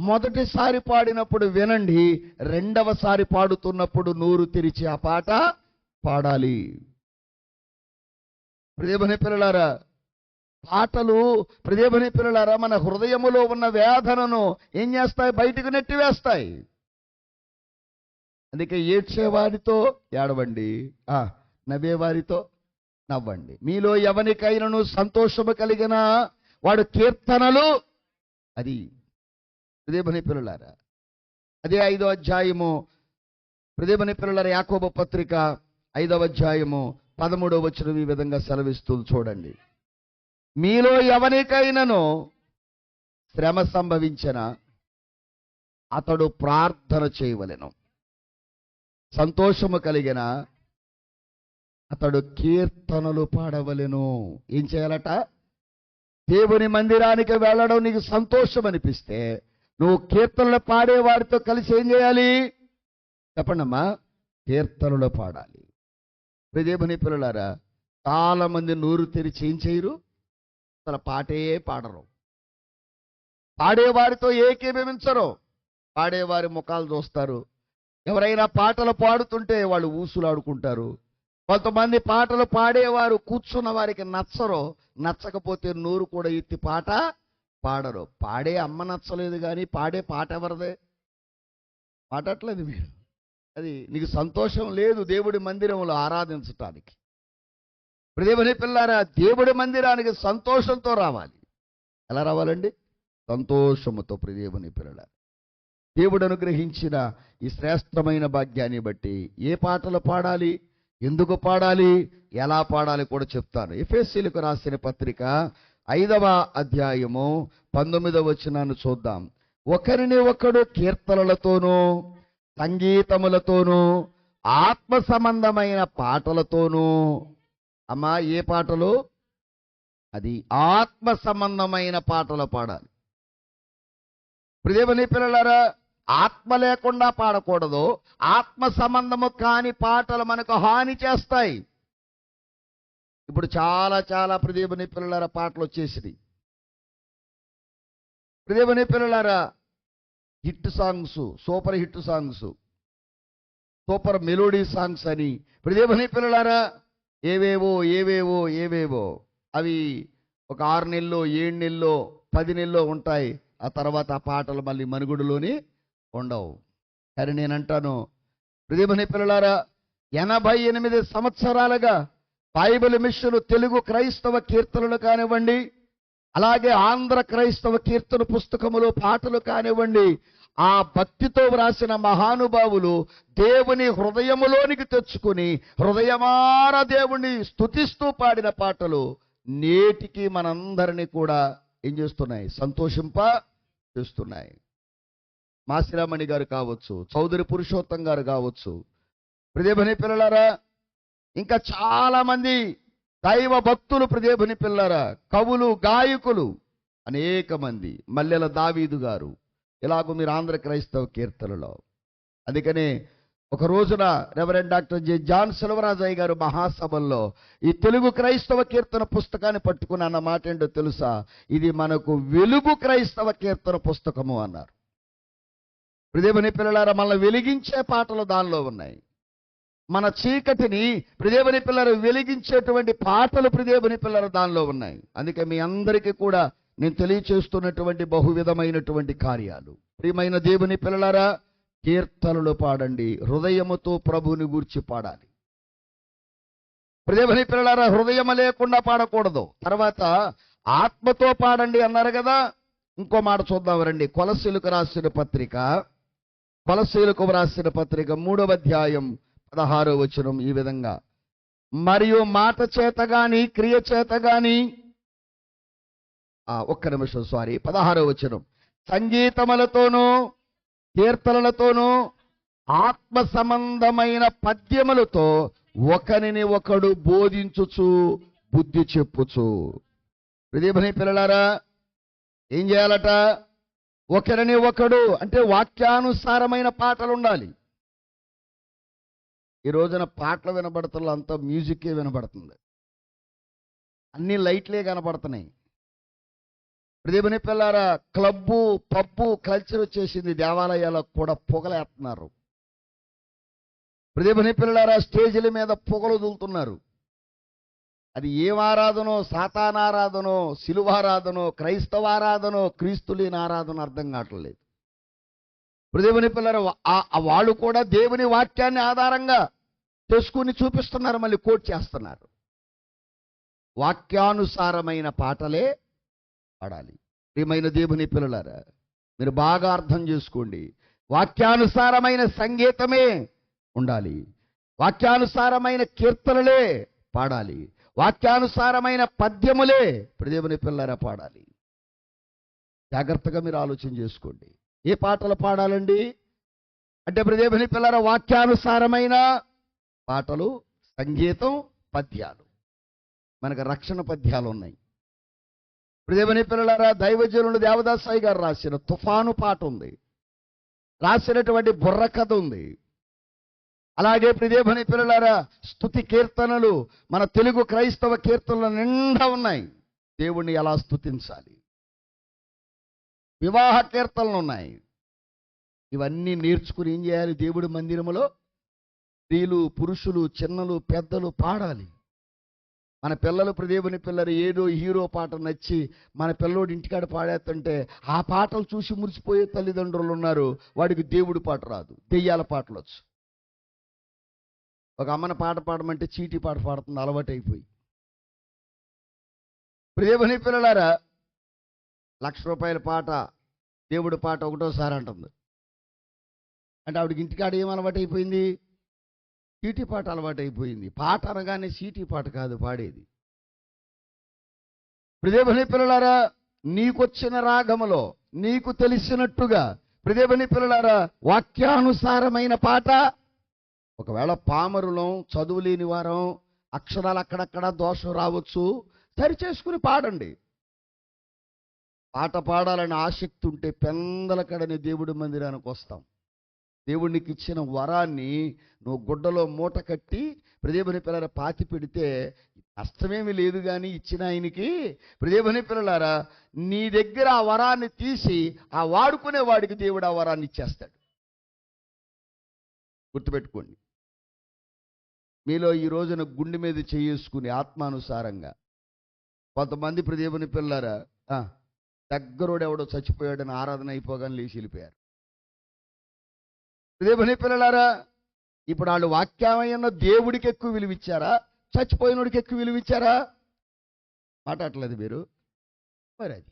మొదటిసారి పాడినప్పుడు వినండి, రెండవసారి పాడుతున్నప్పుడు నోరు తెరిచి ఆ పాట పాడాలి. దేవుని పిల్లలారా, పాటలు దేవుని పిల్లలారా మన హృదయములో ఉన్న వేదనను ఏం చేస్తాయి? బయటకు నెట్టివేస్తాయి. అందుకే ఏడ్చేవారితో ఏడవండి, నవ్వేవారితో నవ్వండి. మీలో ఎవరికైనాను సంతోషము కలిగిన వాడు కీర్తనలు, అది దేవుని పిల్లలారా. అదే 5వ అధ్యాయము దేవుని పిల్లలారా, యాకోబు పత్రిక 5వ అధ్యాయము 13వ వచనం ఈ విధంగా సెలవిస్తుంది చూడండి. మీలో ఎవరికైనాను శ్రమ సంభవించిన అతడు ప్రార్థన చేయవలెను, సంతోషము కలిగిన అతడు కీర్తనలు పాడవలెను. ఏం చేయాలట? దేవుని మందిరానికి వెళ్ళడం నీకు సంతోషం అనిపిస్తే నువ్వు కీర్తనలు పాడేవారితో కలిసి ఏం చేయాలి చెప్పండమ్మా? కీర్తనలు పాడాలి. దేవుని పిల్లలారా, చాలా మంది నోరు తెరిచి ఏం చేయరు? అసలు పాటే పాడరు. పాడేవారితో ఏకీభవించరు. పాడేవారి ముఖాలు చూస్తారు. ఎవరైనా పాటలు పాడుతుంటే వాళ్ళు ఊసులాడుకుంటారు. కొంతమంది పాటలు పాడేవారు కూర్చున్న వారికి నచ్చరు. నచ్చకపోతే నోరు కూడా ఎత్తి పాట పాడరు. పాడే అమ్మ నచ్చలేదు కానీ పాడే పాట ఎవరిదే? పాడట్లేదు మీరు. అది నీకు సంతోషం లేదు దేవుడి మందిరంలో ఆరాధించటానికి. దేవుని పిల్లారా, దేవుడి మందిరానికి సంతోషంతో రావాలి. ఎలా రావాలండి? సంతోషముతో. దేవుని పిల్లారా, దేవుడు అనుగ్రహించిన ఈ శ్రేష్టమైన భాగ్యాన్ని బట్టి ఏ పాటలు పాడాలి, ఎందుకు పాడాలి, ఎలా పాడాలి కూడా చెప్తాను. ఎఫెసీయులకు రాసిన పత్రిక 5వ అధ్యాయము 19వ వచనాన్ని చూద్దాం. ఒకరిని ఒకడు కీర్తనలతోనూ సంగీతములతోనూ ఆత్మ సంబంధమైన పాటలతోనూ. అమ్మా, ఏ పాటలు? అది ఆత్మ సంబంధమైన పాటలు పాడాలి. దేవుని పిల్లలారా, ఆత్మ లేకుండా పాడకూడదు. ఆత్మ సంబంధము కాని పాటలు మనకు హాని చేస్తాయి. ఇప్పుడు చాలా చాలా దేవుని పిల్లలారా పాటలు వచ్చేసింది. దేవుని పిల్లలారా, hit songs, super hit songs, super melody songs అని దేవుని పిల్లలారా ఏవేవో ఏవేవో ఏవేవో అవి ఒక 6 నెలలో 7 నెలలో 10 నెలలో ఉంటాయి. ఆ తర్వాత ఆ పాటలు మళ్ళీ మనుగుడులోని ఉండవు. కానీ నేనంటాను, ప్రియమైన పిల్లలారా, 88 సంవత్సరాలుగా బైబిల్ మిషన్ తెలుగు క్రైస్తవ కీర్తనలు కానివ్వండి, అలాగే ఆంధ్ర క్రైస్తవ కీర్తన పుస్తకములో పాటలు కానివ్వండి, ఆ భక్తితో వ్రాసిన మహానుభావులు దేవుని హృదయములోనికి తెచ్చుకుని హృదయమార దేవుణ్ణి స్తుతిస్తూ పాడిన పాటలు నేటికి మనందరినీ కూడా ఏం చేస్తున్నాయి? సంతోషింప చేస్తున్నాయి. మాసిరామణి గారు కావచ్చు, చౌదరి పురుషోత్తం గారు కావచ్చు, ప్రియమైన పిల్లలారా, ఇంకా చాలా మంది దైవ భక్తులు, ప్రియమైన పిల్లలారా, కవులు, గాయకులు అనేక మంది, మల్లెల దావీదు గారు, ఇలాగూ మీరు ఆంధ్ర క్రైస్తవ కీర్తనలో. అందుకనే ఒక రోజున రెవరెండ్ డాక్టర్ జాన్ సెల్వరాజయ్య గారు మహాసభల్లో ఈ తెలుగు క్రైస్తవ కీర్తన పుస్తకాన్ని పట్టుకుని అన్న మాట ఏంటో తెలుసా? ఇది మనకు వెలుగు క్రైస్తవ కీర్తన పుస్తకము అన్నారు. ప్రియమైన పిల్లలారా, మనల్ని వెలిగించే పాటలు దానిలో ఉన్నాయి. మన చీకటిని ప్రియమైన పిల్లలు వెలిగించేటువంటి పాటలు ప్రియమైన పిల్లలు దానిలో ఉన్నాయి. అందుకే మీ అందరికీ కూడా నేను తెలియచేస్తున్నటువంటి బహువిధమైనటువంటి కార్యాలు. ప్రియమైన దేవుని పిల్లలారా, కీర్తనలు పాడండి, హృదయముతో ప్రభువుని గూర్చి పాడాలి. ప్రియమైన పిల్లలారా, హృదయం లేకుండా పాడకూడదు. తర్వాత ఆత్మతో పాడండి అన్నారు కదా. ఇంకో మాట చూద్దాం రండి. కొలసీలకు రాసిన పత్రిక 3వ అధ్యాయం 16వ వచనం ఈ విధంగా, మరియు మాట చేత గాని క్రియ చేత గాని, ఒక్క నిమిషం, 16వ వచనం, సంగీతములతోనూ కీర్తనలతోనూ ఆత్మ సంబంధమైన పద్యములతో ఒకరిని ఒకడు బోధించుచు బుద్ధి చెప్పుచు. ప్రియమైన పిల్లలారా, ఏం చేయాలట? ఒకరిని ఒకడు అంటే వాక్యానుసారమైన పాటలు ఉండాలి. ఈ రోజున పాటలు వినబడుతున్న అంతా మ్యూజిక్కే వినబడుతుంది, అన్ని లైట్లే కనబడుతున్నాయి. ప్రియమైన పిల్లారా, క్లబ్బు పబ్బు కల్చర్ వచ్చేసింది. దేవాలయాలకు కూడా పొగలేస్తున్నారు. ప్రియమైన పిల్లారా, స్టేజీల మీద పొగలు వదులుతున్నారు. అది ఏం ఆరాధనో, సాతానారాధనో, శిలువారాధనో, క్రైస్తవారాధనో, క్రీస్తులేని ఆరాధన అర్థం కావట్లేదు. ప్రియమైన పిల్లారా, వాళ్ళు కూడా దేవుని వాక్యాన్ని ఆధారంగా చేసుకుని చూపిస్తున్నారు, మళ్ళీ కోట్ చేస్తున్నారు. వాక్యానుసారమైన పాటలే పాడాలి. ప్రియమైన దేవుని పిల్లలారా, మీరు బాగా అర్థం చేసుకోండి. వాక్యానుసారమైన సంగీతమే ఉండాలి, వాక్యానుసారమైన కీర్తనలే పాడాలి, వాక్యానుసారమైన పద్యములే ప్రియమైన పిల్లలారా పాడాలి. జాగ్రత్తగా మీరు ఆలోచన చేసుకోండి. ఏ పాటలు పాడాలండి అంటే ప్రియమైన పిల్లలారా, వాక్యానుసారమైన పాటలు, సంగీతం, పద్యాలు. మనకు రక్షణ పద్యాలు ఉన్నాయి. ప్రియమైన పిల్లలారా, దైవజనులు దేవదాసాయి గారు రాసిన తుఫాను పాట ఉంది, రాసినటువంటి బుర్ర కథ ఉంది. అలాగే ప్రియమైన పిల్లలారా, స్తుతి కీర్తనలు మన తెలుగు క్రైస్తవ కీర్తనలు నిండా ఉన్నాయి. దేవుణ్ణి ఎలా స్తుతించాలి, వివాహ కీర్తనలు ఉన్నాయి. ఇవన్నీ నేర్చుకుని ఏం చేయాలి? దేవుడి మందిరములో స్త్రీలు, పురుషులు, చిన్నలు, పెద్దలు పాడాలి. మన పిల్లలు దేవుని పిల్లలు ఏదో హీరో పాట నచ్చి మన పిల్లోడు ఇంటికాడ పాడేస్తుంటే ఆ పాటలు చూసి మురిసిపోయే తల్లిదండ్రులు ఉన్నారు. వాడికి దేవుడి పాట రాదు, దెయ్యాల పాటలు వచ్చు. ఒక అమ్మని పాట పాడమంటే చీటీ పాట పాడుతుంది, అలవాటు అయిపోయి. దేవుని పిల్లలారా, ₹1,00,000 పాట, దేవుడి పాట ఒకటోసారి అంటుంది. అంటే ఆవిడకి ఇంటికాడ ఏం అలవాటు అయిపోయింది? చీటీ పాట అలవాటు అయిపోయింది. పాట అనగానే చీటీ పాట కాదు పాడేది. ప్రియమైన పిల్లలారా, నీకొచ్చిన రాగములో నీకు తెలిసినట్టుగా ప్రియమైన పిల్లలారా, వాక్యానుసారమైన పాట. ఒకవేళ పామరులం, చదువు లేని వారం, అక్షరాలు అక్కడక్కడ దోషం రావచ్చు, సరి చేసుకుని పాడండి. పాట పాడాలని ఆసక్తి ఉంటే పెందలకడని దేవుడి మందిరానికి వస్తాం. దేవుడికి ఇచ్చిన వరాన్ని నువ్వు గుడ్డలో మూట కట్టి ప్రియమైన పిల్లల పాతి పెడితే నష్టమేమి లేదు. కానీ ఇచ్చిన ఆయనకి ప్రియమైన పిల్లలారా, నీ దగ్గర ఆ వరాన్ని తీసి ఆ వాడుకునే వాడికి దేవుడు ఆ వరాన్ని ఇచ్చేస్తాడు. గుర్తుపెట్టుకోండి. మీలో ఈ రోజున గుండె మీద చేసుకుని ఆత్మానుసారంగా కొంతమంది ప్రియమైన పిల్లలారా దగ్గరోడు ఎవడో చచ్చిపోయాడని ఆరాధన అయిపోగానే లేచి వెళ్ళిపోయారు. దేవుని పిల్లలారా, ఇప్పుడు వాళ్ళు వాక్యమైన దేవుడికి ఎక్కువ విలువిచ్చారా, చచ్చిపోయినోడికి ఎక్కువ విలువిచ్చారా? మాట్లాడలేదు మీరు. మరి అది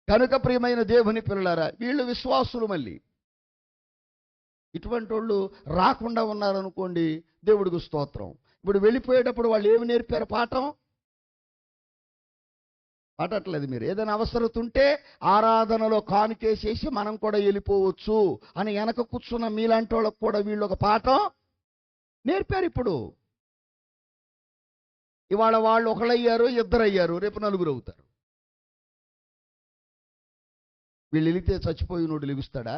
కనుక ప్రియమైన దేవుని పిల్లలారా, వీళ్ళు విశ్వాసులు. మళ్ళీ ఇటువంటి వాళ్ళు రాకుండా ఉన్నారనుకోండి, దేవుడికి స్తోత్రం. ఇప్పుడు వెళ్ళిపోయేటప్పుడు వాళ్ళు ఏమి నేర్పారు? పాఠం. మాట్లాడలేదు మీరు. ఏదైనా అవసరత ఉంటే ఆరాధనలో కానుకేసేసి మనం కూడా వెళ్ళిపోవచ్చు అని వెనక కూర్చున్న మీలాంటి వాళ్ళకు కూడా వీళ్ళు ఒక పాఠం నేర్పారు. ఇప్పుడు ఇవాళ వాళ్ళు ఒకళ్ళయ్యారు, ఇద్దరయ్యారు, రేపు నలుగురు అవుతారు. వీళ్ళు వెళితే చచ్చిపోయినోడు లెగుస్తాడా?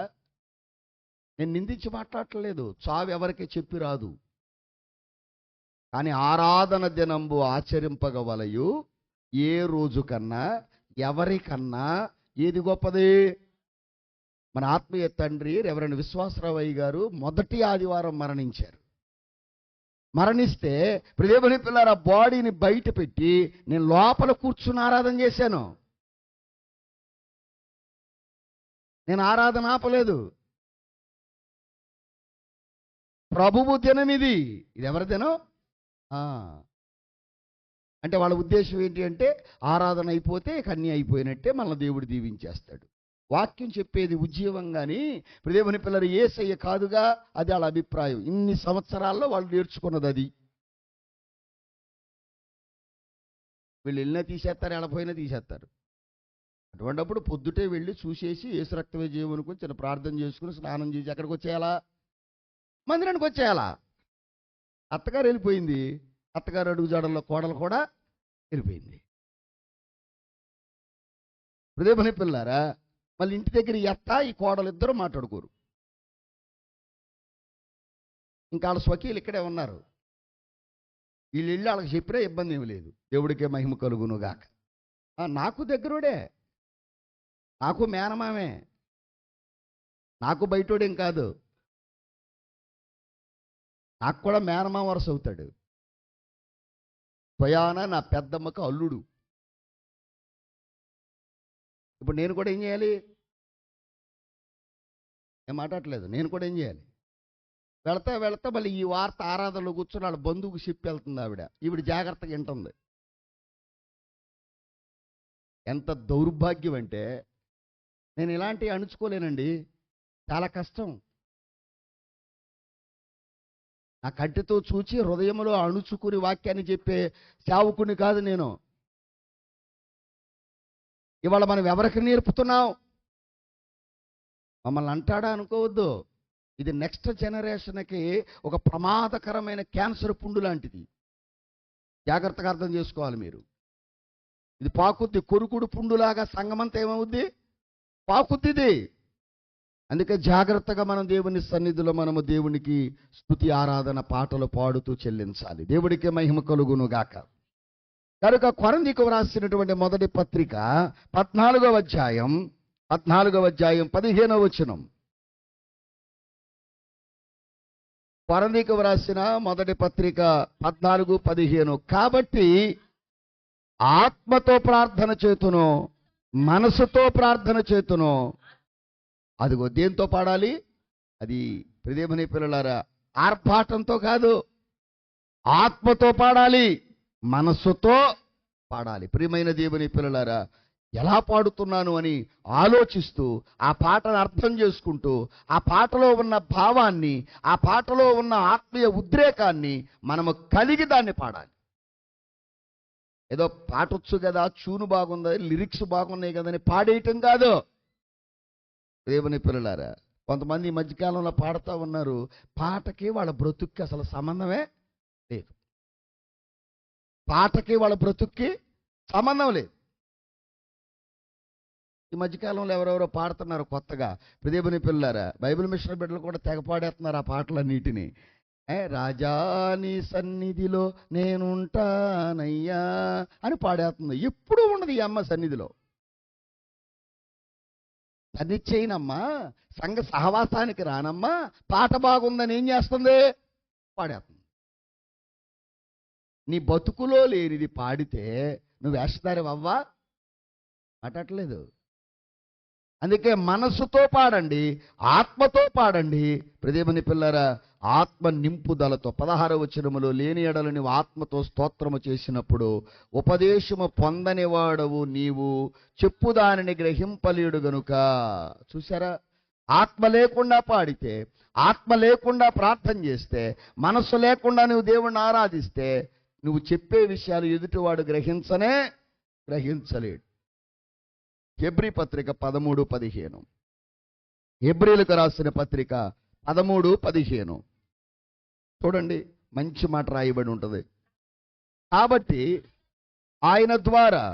నేను నిందించి మాట్లాడట్లేదు. చావు ఎవరికి చెప్పి రాదు. కానీ ఆరాధన దినంబు ఆచరింపగవలయు ఏ రోజు కన్నా ఎవరికన్నా ఏది గొప్పది? మన ఆత్మీయ తండ్రి రెవరెండ్ విశ్వాసరావయ్య గారు మొదటి ఆదివారం మరణించారు. మరణిస్తే దేవుని పిల్లల బాడీని బయట పెట్టి నేను లోపల కూర్చుని ఆరాధన చేశాను. నేను ఆరాధన ఆపలేదు. ప్రభువు దినం ఇది. ఇది ఎవరి దినం? అంటే వాళ్ళ ఉద్దేశం ఏంటి అంటే, ఆరాధన అయిపోతే కన్య అయిపోయినట్టే, మన దేవుడు దీవించేస్తాడు. వాక్యం చెప్పేది ఉజ్జీవం. కానీ దేవుని పిల్లలు యేసయ్య కాదుగా, అది వాళ్ళ అభిప్రాయం. ఇన్ని సంవత్సరాల్లో వాళ్ళు నేర్చుకున్నది అది. వీళ్ళు వెళ్ళినా తీసేస్తారు, వెళ్ళపోయినా తీసేస్తారు. అటువంటిప్పుడు పొద్దుటే వెళ్ళి చూసేసి యేసు రక్తమే జీవం అనుకుని చిన్న ప్రార్థన చేసుకుని స్నానం చేసి ఎక్కడికి వచ్చేయాలా? మందిరానికి వచ్చేయాలా? అత్తగారు వెళ్ళిపోయింది, అత్తగారు అడుగు జాడల్లో కోడలు కూడా వెళ్ళిపోయింది. హృదయపని పిల్లారా, మళ్ళీ ఇంటి దగ్గర ఈ కోడలు ఇద్దరు మాట్లాడుకోరు. ఇంకా వాళ్ళ స్వకీయులు ఇక్కడే ఉన్నారు. వీళ్ళు వెళ్ళి వాళ్ళకి చెప్పినా ఇబ్బంది ఏమి లేదు. దేవుడికే మహిమ కలుగును గాక. నాకు దగ్గరుడే, నాకు మేనమామే, నాకు బయటోడేం కాదు. నాకు కూడా మేనమామ వరుస అవుతాడు. స్వయాన నా పెద్దమ్మకు అల్లుడు. ఇప్పుడు నేను కూడా ఏం చేయాలి? ఏం మాట్లాడలేదు. నేను కూడా ఏం చేయాలి? వెళతా మళ్ళీ ఈ వార్త ఆరాధనలో కూర్చొని వాళ్ళ బంధువుకు చెప్పి వెళ్తుంది ఆవిడ. ఈవిడ జాగ్రత్తగా వింటుంది. ఎంత దౌర్భాగ్యం అంటే, నేను ఇలాంటివి అణుచుకోలేనండి. చాలా కష్టం. నా కంటితో చూచి హృదయంలో అణుచుకుని వాక్యాన్ని చెప్పే సేవకుని కాదు నేను. ఇవాళ మనం ఎవరికి నేర్పుతున్నాం? మమ్మల్ని అంటాడా అనుకోవద్దు. ఇది నెక్స్ట్ జనరేషన్కి ఒక ప్రమాదకరమైన క్యాన్సర్ పుండు లాంటిది. జాగ్రత్తగా అర్థం చేసుకోవాలి మీరు. ఇది పాకుద్ది. కొరుకుడు పుండులాగా సంగమంతా ఏమవుద్ది? పాకుద్ది. అందుకే జాగ్రత్తగా మనం దేవుని సన్నిధిలో మనము దేవునికి స్తుతి ఆరాధన పాటలు పాడుతూ చెల్లించాలి. దేవుడికే మహిమ కలుగును గాక. కనుక కొరింథీయులకు వ్రాసినటువంటి మొదటి పత్రిక 14వ అధ్యాయం 15వ వచనం. కొరింథీయులకు వ్రాసిన మొదటి పత్రిక 14:15. కాబట్టి ఆత్మతో ప్రార్థన చేతును, మనసుతో ప్రార్థన చేతును. అదిగో దేంతో పాడాలి? అది ప్రియమైన పిల్లలారా, ఆర్భాటంతో కాదు, ఆత్మతో పాడాలి, మనస్సుతో పాడాలి. ప్రియమైన దేవుని పిల్లలారా, ఎలా పాడుతున్నాను అని ఆలోచిస్తూ ఆ పాటను అర్థం చేసుకుంటూ ఆ పాటలో ఉన్న భావాన్ని, ఆ పాటలో ఉన్న ఆత్మీయ ఉద్రేకాన్ని మనము కలిగి దాన్ని పాడాలి. ఏదో పాటొచ్చు కదా, చూను బాగుంది, లిరిక్స్ బాగున్నాయి కదని పాడేయటం కాదు. దేవుని పిల్లలారా, కొంతమంది ఈ మధ్యకాలంలో పాడుతూ ఉన్నారు. పాటకి వాళ్ళ బ్రతుక్కి అసలు సంబంధమే లేదు. పాటకి వాళ్ళ బ్రతుక్కి సంబంధం లేదు. ఈ మధ్యకాలంలో ఎవరెవరో పాడుతున్నారు కొత్తగా. దేవుని పిల్లలారా, బైబిల్ మిషన్ బిడ్డలు కూడా తెగ పాడేస్తున్నారు ఆ పాటలన్నిటినీ. రాజాని సన్నిధిలో నేనుంటానయ్యా అని పాడేస్తుంది. ఎప్పుడూ ఉండదు ఈ అమ్మ సన్నిధిలో. సన్నిధి చేయనమ్మా, సంఘ సహవాసానికి రానమ్మా, పాట బాగుందని ఏం చేస్తుంది? పాడేస్తుంది. నీ బతుకులో లేనిది పాడితే నువ్వు వేషధారి అవ్వా? మాట్లాడలేదు. అందుకే మనస్సుతో పాడండి, ఆత్మతో పాడండి. ప్రియమైన పిల్లరా, ఆత్మ నింపుదలతో 16వ వచనములో లేని ఎడల నీవు ఆత్మతో స్తోత్రము చేసినప్పుడు ఉపదేశము పొందనివాడవు నీవు, చెప్పు దానిని గ్రహింపలేడు గనుక. చూసారా, ఆత్మ లేకుండా పాడితే, ఆత్మ లేకుండా ప్రార్థన చేస్తే, మనస్సు లేకుండా నువ్వు దేవుణ్ణి ఆరాధిస్తే నువ్వు చెప్పే విషయాలు ఎదుటివాడు గ్రహించలేడు. హెబ్రీ పత్రిక 13:15. హెబ్రీలకు రాసిన పత్రిక 13:15 చూడండి, మంచి మాట రాయబడి ఉంటుంది. కాబట్టి ఆయన ద్వారా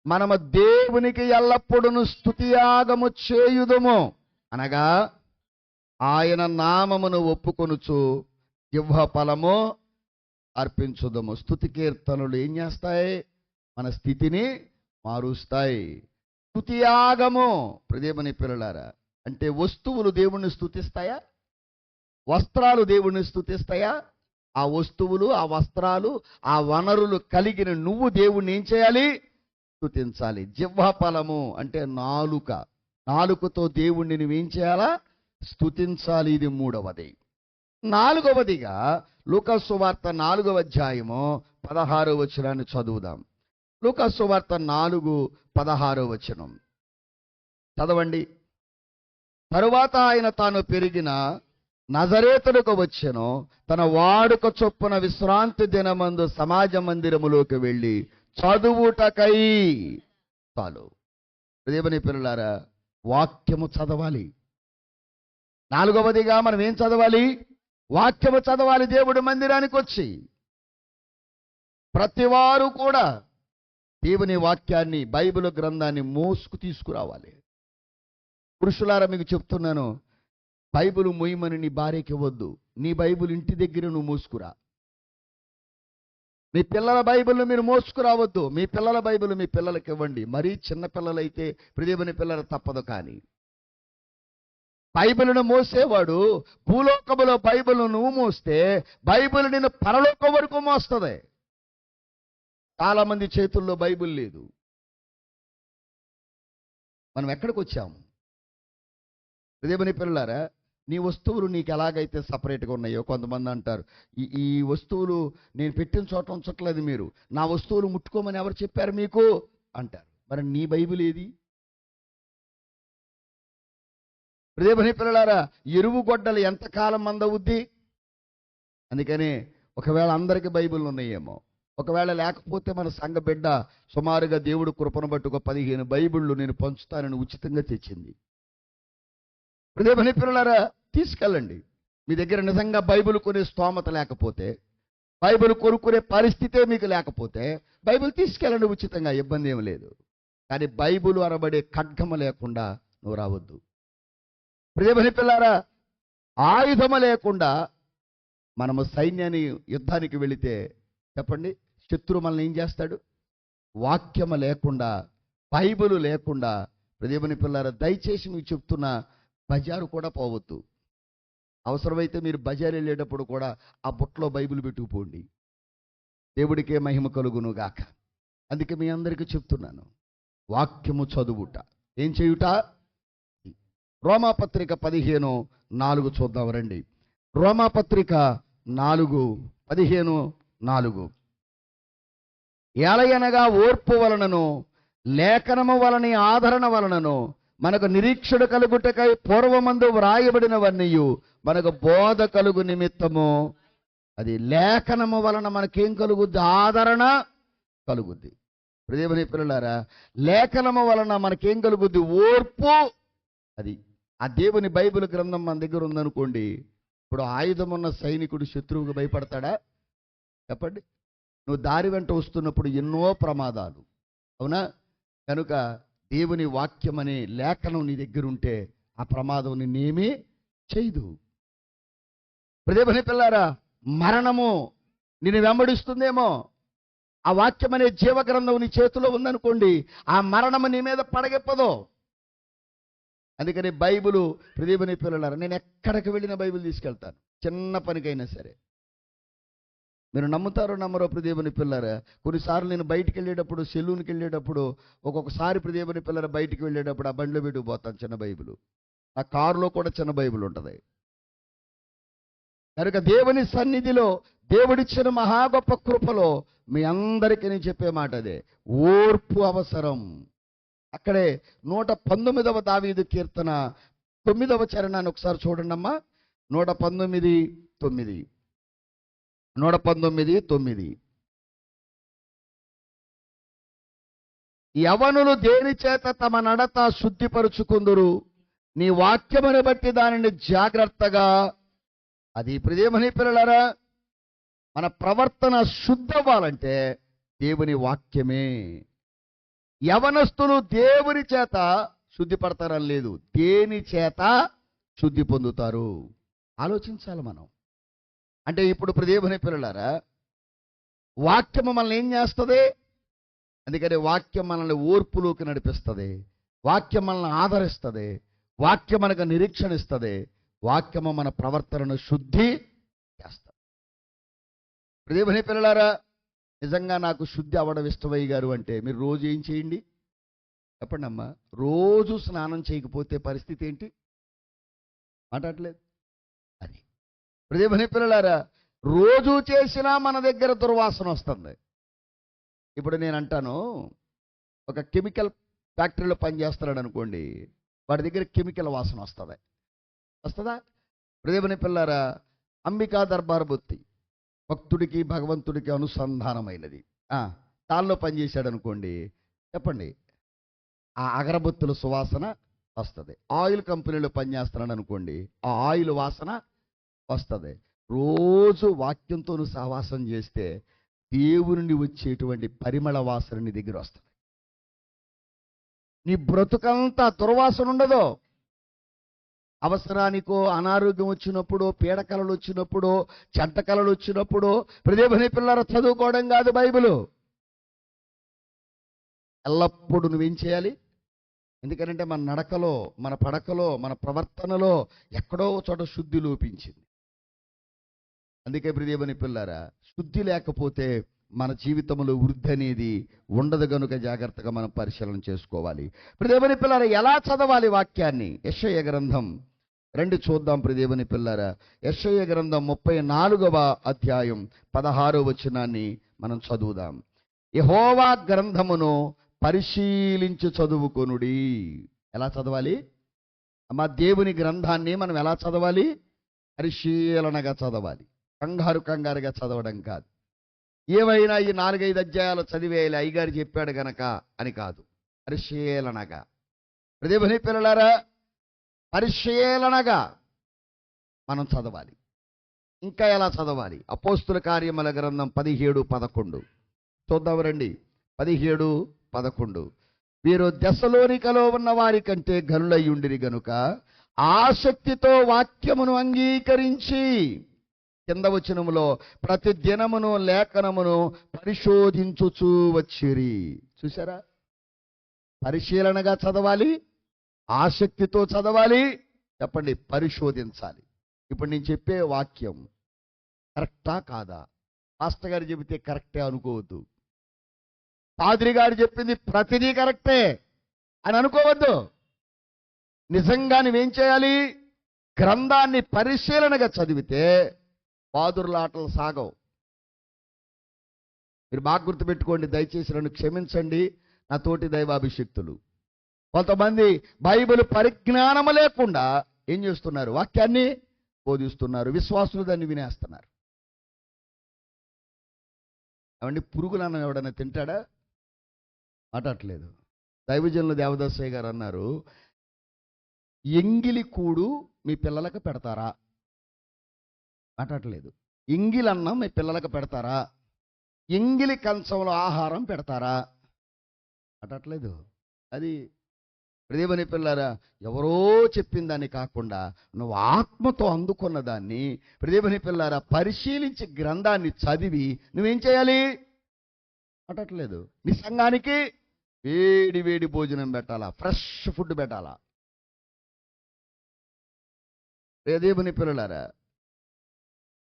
మనము దేవునికి ఎల్లప్పుడూ స్తుతియాగము చేయుదుము, అనగా ఆయన నామమును ఒప్పుకొనుచు జిహ్వ ఫలము అర్పించుదము. స్తుతి కీర్తనలు ఏం చేస్తాయి? మన స్థితిని మారుస్తాయి. స్తుతియాగము ప్రియమైన పిల్లలారా, అంటే వస్తువులు దేవుణ్ణి స్తుతిస్తాయా? వస్త్రాలు దేవుణ్ణి స్తుతిస్తాయా? ఆ వస్తువులు, ఆ వస్త్రాలు, ఆ వనరులు కలిగిన నువ్వు దేవుణ్ణి ఏం చేయాలి? స్తుతించాలి. జిహ్వ ఫలము అంటే నాలుకతో దేవుణ్ణి నువ్వేం చేయాలా? స్తుతించాలి. ఇది మూడవది. నాలుగవదిగా లూకా సువార్త 4వ అధ్యాయము 16వ వచనాన్ని చదువుదాం. లూకా సువార్త 4:16 వచనం చదవండి. తరువాత ఆయన తాను పెరిగిన నజరేతులకు వచ్చెను, తన వాడుక చొప్పున విశ్రాంతి దినమందు సమాజ మందిరములోకి వెళ్ళి చదువుటకై. చాలు. దేవుని పిల్లలారా, వాక్యము చదవాలి. నాలుగవదిగా మనం ఏం చదవాలి? వాక్యము చదవాలి. దేవుడి మందిరానికి వచ్చి ప్రతివారు కూడా దేవుని వాక్యాన్ని, బైబిల్ గ్రంథాన్ని మోసుకు తీసుకురావాలి. పురుషులారా, మీకు చెప్తున్నాను, బైబిల్ మొయ్యమని నీ భార్యకి ఇవ్వద్దు. నీ బైబిల్ ఇంటి దగ్గర నువ్వు మోసుకురా. మీ పిల్లల బైబిల్ను మీరు మోసుకురావద్దు. మీ పిల్లల బైబిల్ మీ పిల్లలకి ఇవ్వండి. మరీ చిన్న పిల్లలైతే దేవుని పిల్లలు తప్పదు. కానీ బైబిల్ను మోసేవాడు భూలోకములో బైబిల్ను నువ్వు మోస్తే బైబిల్ నిన్ను పరలోకం వరకు మోస్తుంది. చాలా మంది చేతుల్లో బైబిల్ లేదు. మనం ఎక్కడికి వచ్చాము? దేవుని పిల్లలారా, నీ వస్తువులు నీకు ఎలాగైతే సపరేట్గా ఉన్నాయో, కొంతమంది అంటారు ఈ వస్తువులు నేను పెట్టిన చోట ఉంచట్లేదు, మీరు నా వస్తువులు ముట్టుకోమని ఎవరు చెప్పారు మీకు అంటారు. మరి నీ బైబిల్ ఏది? దేవుని పిల్లలారా, ఎరువు గొడ్డలు ఎంతకాలం మందవుద్ది? అందుకని ఒకవేళ అందరికీ బైబిల్ ఉన్నాయేమో, ఒకవేళ లేకపోతే మన సంఘ బిడ్డ సుమారుగా దేవుడు కృపను బట్టి ఒక 15 బైబిళ్ళు నేను పంచుతానని ఉచితంగా తెచ్చింది. దేవుని పిల్లలారా, తీసుకెళ్ళండి. మీ దగ్గర నిజంగా బైబిల్ కొనే స్తోమత లేకపోతే, బైబిల్ కొనుక్కునే పరిస్థితే మీకు లేకపోతే బైబిల్ తీసుకెళ్ళండి ఉచితంగా, ఇబ్బంది ఏమి లేదు. కానీ బైబిల్ అనబడే ఖడ్గమ లేకుండా నువ్వు రావద్దు. దేవుని పిల్లారా, ఆయుధము లేకుండా మనము సైన్యాన్ని యుద్ధానికి వెళితే చెప్పండి, శత్రు మనల్ని ఏం చేస్తాడు? వాక్యము లేకుండా, బైబిల్ లేకుండా. దేవుని పిల్లారా, దయచేసి మీకు చెప్తున్నా, బజారు కూడా పోవద్దు. అవసరమైతే మీరు బజారు వెళ్ళేటప్పుడు కూడా ఆ బుట్టలో బైబిల్ పెట్టుకుపోండి. దేవుడికే మహిమ కలుగును గాక. అందుకే మీ అందరికీ చెప్తున్నాను, వాక్యము చదువుట. ఏం చేయుట? రోమాపత్రిక 15:4 చూద్దాం రండి. రోమాపత్రిక 4:15 ఏలయనగా ఓర్పు వలనను లేఖనము వలని ఆదరణ వలనను మనకు నిరీక్షణ కలుగుటకై పూర్వమందు వ్రాయబడినవన్నీ మనకు బోధ కలుగు నిమిత్తము. అది లేఖనము వలన మనకేం కలుగుద్ది? ఆదరణ కలుగుద్ది. దేవుని పిల్లలారా, లేఖనము వలన మనకేం కలుగుద్ది? ఓర్పు. అది ఆ దేవుని బైబిల్ గ్రంథం మన దగ్గర ఉందనుకోండి, ఇప్పుడు ఆయుధం ఉన్న సైనికుడు శత్రువుకు భయపడతాడా? చెప్పండి. నువ్వు దారి వెంట వస్తున్నప్పుడు ఎన్నో ప్రమాదాలు, అవునా? కనుక దేవుని వాక్యం అనే లేఖనం నీ దగ్గర ఉంటే ఆ ప్రమాదం నిన్నేమీ చేయదు. దేవుని పిల్లారా, మరణము నిన్ను వెంబడిస్తుందేమో, ఆ వాక్యం అనే జీవగ్రంథం నీ చేతిలో ఉందనుకోండి, ఆ మరణము నీ మీద పడగెప్పదు. అందుకని బైబిలు దేవుని పిల్లలారా, నేను ఎక్కడికి వెళ్ళిన బైబిల్ తీసుకెళ్తాను, చిన్న పనికైనా సరే. మీరు నమ్ముతారో నమ్మరో ప్రియదేవుని పిల్లరా, కొన్నిసార్లు నేను బయటికి వెళ్ళేటప్పుడు, సెలూన్కి వెళ్ళేటప్పుడు, ఒక్కొక్కసారి ప్రియదేవుని పిల్లర బయటికి వెళ్ళేటప్పుడు ఆ బండిలో పెట్టుకుపోతాను చిన్న బైబిల్. ఆ కారులో కూడా చిన్న బైబిల్ ఉంటుంది. కనుక దేవుని సన్నిధిలో దేవుడిచ్చిన మహా గొప్ప కృపలో మీ అందరికీ నేను చెప్పే మాట అదే, ఓర్పు అవసరం. అక్కడే 119వ దావీదు కీర్తన 9వ చరణాన్ని ఒకసారి చూడండి అమ్మా. 119:9. 119:9. యవనులు దేని చేత తమ నడత శుద్ధిపరుచుకుందురు, నీ వాక్యమును బట్టి దానిని జాగ్రత్తగా. అది ప్రియదేవుని పిల్లలారా, మన ప్రవర్తన శుద్ధవ్వాలంటే దేవుని వాక్యమే. యవనస్తులు దేవుని చేత శుద్ధిపడతారని లేదు, దేని చేత శుద్ధి పొందుతారు ఆలోచించాలి మనం. అంటే ఇప్పుడు ప్రియదేవుని పిల్లలారా, వాక్యము మనల్ని ఏం చేస్తుంది? అందుకని వాక్యం మనల్ని ఓర్పులోకి నడిపిస్తుంది, వాక్యం మనల్ని ఆదరిస్తుంది, వాక్యం మనకు నిరీక్షణ ఇస్తుంది, వాక్యము మన ప్రవర్తనను శుద్ధి చేస్తుంది. ప్రియదేవుని పిల్లలారా, నిజంగా నాకు శుద్ధి అవ్వడం ఇష్టమయ్య గారు అంటే మీరు రోజు ఏం చేయండి చెప్పండి అమ్మా. రోజు స్నానం చేయకపోతే పరిస్థితి ఏంటి? మాట్లాడలేదు అది. ప్రియదేవుని పిల్లలారా, రోజు చేసినా మన దగ్గర దుర్వాసన వస్తుంది. ఇప్పుడు నేను అంటాను, ఒక కెమికల్ ఫ్యాక్టరీలో పనిచేస్తున్నాడు అనుకోండి, వాడి దగ్గర కెమికల్ వాసన వస్తుందా? ప్రియదేవుని పిల్లలారా, అంబికా దర్బార్ బొత్తి భక్తుడికి భగవంతుడికి అనుసంధానమైనది. దానిలో పనిచేశాడు అనుకోండి, చెప్పండి, ఆ అగరబత్తుల సువాసన వస్తుంది. ఆయిల్ కంపెనీలో పనిచేస్తున్నాడు అనుకోండి, ఆ ఆయిల్ వాసన వస్తుంది. రోజు వాక్యంతో సహవాసం చేస్తే దేవుని నుండి వచ్చేటువంటి పరిమళ వాసన నీ దగ్గర వస్తుంది. నీ బ్రతుకంతా దుర్వాసన ఉండదు. అవసరానికో, అనారోగ్యం వచ్చినప్పుడు, పీడకలలు వచ్చినప్పుడు, చెడ్డ కలలు వచ్చినప్పుడు ప్రియదేవుని పిల్లల చదువుకోవడం కాదు బైబిలు. ఎల్లప్పుడూ నువ్వేం చేయాలి? ఎందుకంటే మన నడకలో, మన పడకలో, మన ప్రవర్తనలో ఎక్కడో చోట శుద్ధి లోపించింది. అందుకే ప్రియదేవుని పిల్లారా, శుద్ధి లేకపోతే మన జీవితంలో వృద్ధి అనేది ఉండదు. కనుక జాగ్రత్తగా మనం పరిశీలన చేసుకోవాలి. ప్రియదేవుని పిల్లారా, ఎలా చదవాలి వాక్యాన్ని? యెషయా గ్రంథం 2 చూద్దాం ప్రియదేవుని పిల్లారా. యెషయా గ్రంథం 34వ అధ్యాయం 16వ వచనాన్ని మనం చదువుదాం. యెహోవా గ్రంథమును పరిశీలించి చదువుకొనుడి. ఎలా చదవాలి అమ్మా? దేవుని గ్రంథాన్ని మనం ఎలా చదవాలి? పరిశీలనగా చదవాలి. కంగారుగా చదవడం కాదు. ఏమైనా ఈ 4-5 అధ్యాయాలు చదివేయాలి, అయ్యగారు చెప్పాడు గనక అని కాదు. పరిశీలనగా. ప్రియదేవుని పిల్లలారా, పరిశీలనగా మనం చదవాలి. ఇంకా ఎలా చదవాలి? అపోస్తుల కార్యముల గ్రంథం 17:11 చూద్దాం రండి. 17:11. వీరు దెసలోనికలో ఉన్న వారి కంటే గనులయ్యుండిరి గనుక ఆసక్తితో వాక్యమును అంగీకరించి, కింద వచనములో, ప్రతి దినమును లేఖనమును పరిశోధించుచూ వచ్చిరి. చూసారా? పరిశీలనగా చదవాలి, ఆసక్తితో చదవాలి, చెప్పండి, పరిశోధించాలి. ఇప్పుడు నేను చెప్పే వాక్యం కరెక్టా కాదా? పాస్టర్ గారు చెబితే కరెక్టే అనుకోవద్దు, పాద్రి గారు చెప్పింది ప్రతిదీ కరెక్టే అని అనుకోవద్దు. నిజంగా నువ్వేం చేయాలి? గ్రంథాన్ని పరిశీలనగా చదివితే పాదురులాటలు సాగవు. మీరు బాగా గుర్తుపెట్టుకోండి, దయచేసి నన్ను క్షమించండి నా తోటి దైవాభిషిక్తులు. కొంతమంది బైబిల్ పరిజ్ఞానము లేకుండా ఏం చేస్తున్నారు? వాక్యాన్ని బోధిస్తున్నారు, విశ్వాసులు దాన్ని వినేస్తున్నారు. అవండి, పురుగులన్నం ఎవడన్నా తింటాడా? మాట్లాడట్లేదు. దైవజనులు దేవదాసయ్య గారు అన్నారు, ఎంగిలి కూడు మీ పిల్లలకు పెడతారా? మాట్లాడలేదు. ఎంగిలన్నం మీ పిల్లలకు పెడతారా? ఎంగిలి కంచంలో ఆహారం పెడతారా? మాట్లాడలేదు. అది ప్రియదేవుని పిల్లారా, ఎవరో చెప్పిన దాన్ని కాకుండా నువ్వు ఆత్మతో అందుకున్న దాన్ని ప్రియదేవుని పిల్లారా పరిశీలించి గ్రంథాన్ని చదివి నువ్వేం చేయాలి? మాట్లాడలేదు. నీ సంఘానికి వేడి వేడి భోజనం పెట్టాలా, ఫ్రెష్ ఫుడ్ పెట్టాలా. ప్రియదేవుని పిల్లలారా,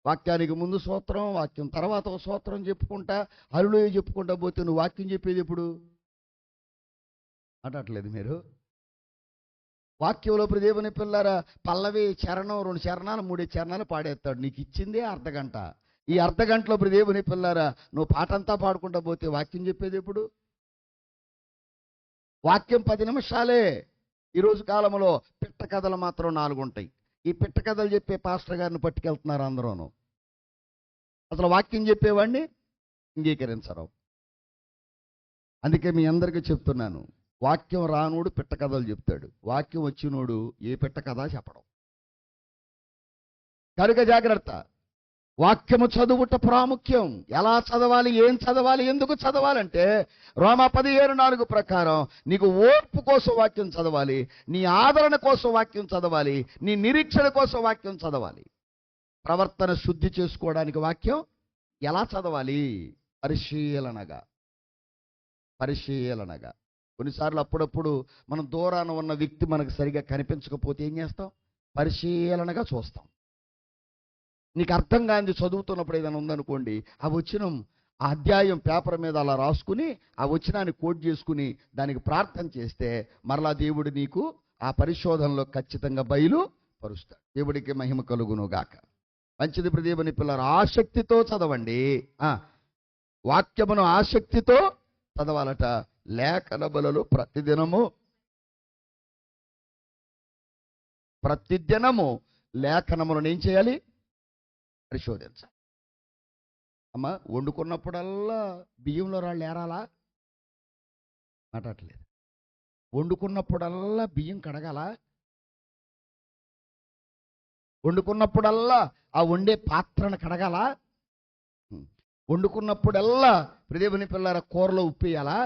వాక్యానికి ముందు స్తోత్రం, వాక్యం తర్వాత ఒక స్తోత్రం చెప్పుకుంటా, హల్లెలూయా చెప్పుకుంటా పోతే నువ్వు వాక్యం చెప్పేది ఎప్పుడు అటట్లేదు మీరు. వాక్యంలో దేవుని పిల్లారా పల్లవి చరణం 2 చరణాలు 3 చరణాలు పాడేస్తాడు. నీకు ఇచ్చిందే అర్ధగంట. ఈ అర్ధగంటలో దేవుని పిల్లారా నువ్వు పాటంతా పాడుకుంటా పోతే వాక్యం చెప్పేది ఎప్పుడు? వాక్యం 10 నిమిషాలే. ఈరోజు కాలంలో పిట్ట కథలు మాత్రం 4 ఉంటాయి. ఈ పిట్ట కథలు చెప్పే పాస్టర్ గారిని పట్టుకెళ్తున్నారు అందరూను. అసలు వాక్యం చెప్పేవాడిని అంగీకరించరు. అందుకే మీ అందరికీ చెప్తున్నాను, వాక్యం రానోడు పిట్ట కథలు చెప్తాడు, వాక్యం వచ్చినోడు ఏ పిట్ట కథ చెప్పడం. కనుక జాగ్రత్త. వాక్యము చదువుట ప్రాముఖ్యం. ఎలా చదవాలి, ఏం చదవాలి, ఎందుకు చదవాలంటే రోమా 15:4 ప్రకారం నీకు ఓర్పు కోసం వాక్యం చదవాలి, నీ ఆదరణ కోసం వాక్యం చదవాలి, నీ నిరీక్షణ కోసం వాక్యం చదవాలి. ప్రవర్తన శుద్ధి చేసుకోవడానికి వాక్యం ఎలా చదవాలి? పరిశీలనగా. కొన్నిసార్లు అప్పుడప్పుడు మనం దూరాన ఉన్న వ్యక్తి మనకు సరిగా కనిపించకపోతే ఏం చేస్తాం? పరిశీలనగా చూస్తాం. నీకు అర్థం కాని చదువుతున్నప్పుడు ఏదైనా ఉందనుకోండి, ఆ వచనం ఆ అధ్యాయం పేపర్ మీద అలా రాసుకుని ఆ వచనాన్ని కోట్ చేసుకుని దానికి ప్రార్థన చేస్తే మరలా దేవుడు నీకు ఆ పరిశోధనలో ఖచ్చితంగా బయలుపరుస్తాడు. దేవుడికి మహిమ కలుగును గాక. మంచిది దేవుని పిల్లలు, ఆసక్తితో చదవండి. వాక్యమును ఆసక్తితో చదవాలట. లేఖన బలులు ప్రతిదినము లేఖనములను ఏం చేయాలి? పరిశోధించాలి. అమ్మ, వండుకున్నప్పుడల్లా బియ్యంలో రాళ్ళు ఏరాలా? మాట్లాడలేదు. వండుకున్నప్పుడల్లా బియ్యం కడగాల? వండుకున్నప్పుడల్లా ఆ వండే పాత్రను కడగాల? వండుకున్నప్పుడల్లా దేవుని పిల్లల కూరలో ఉప్పు వేయాలా?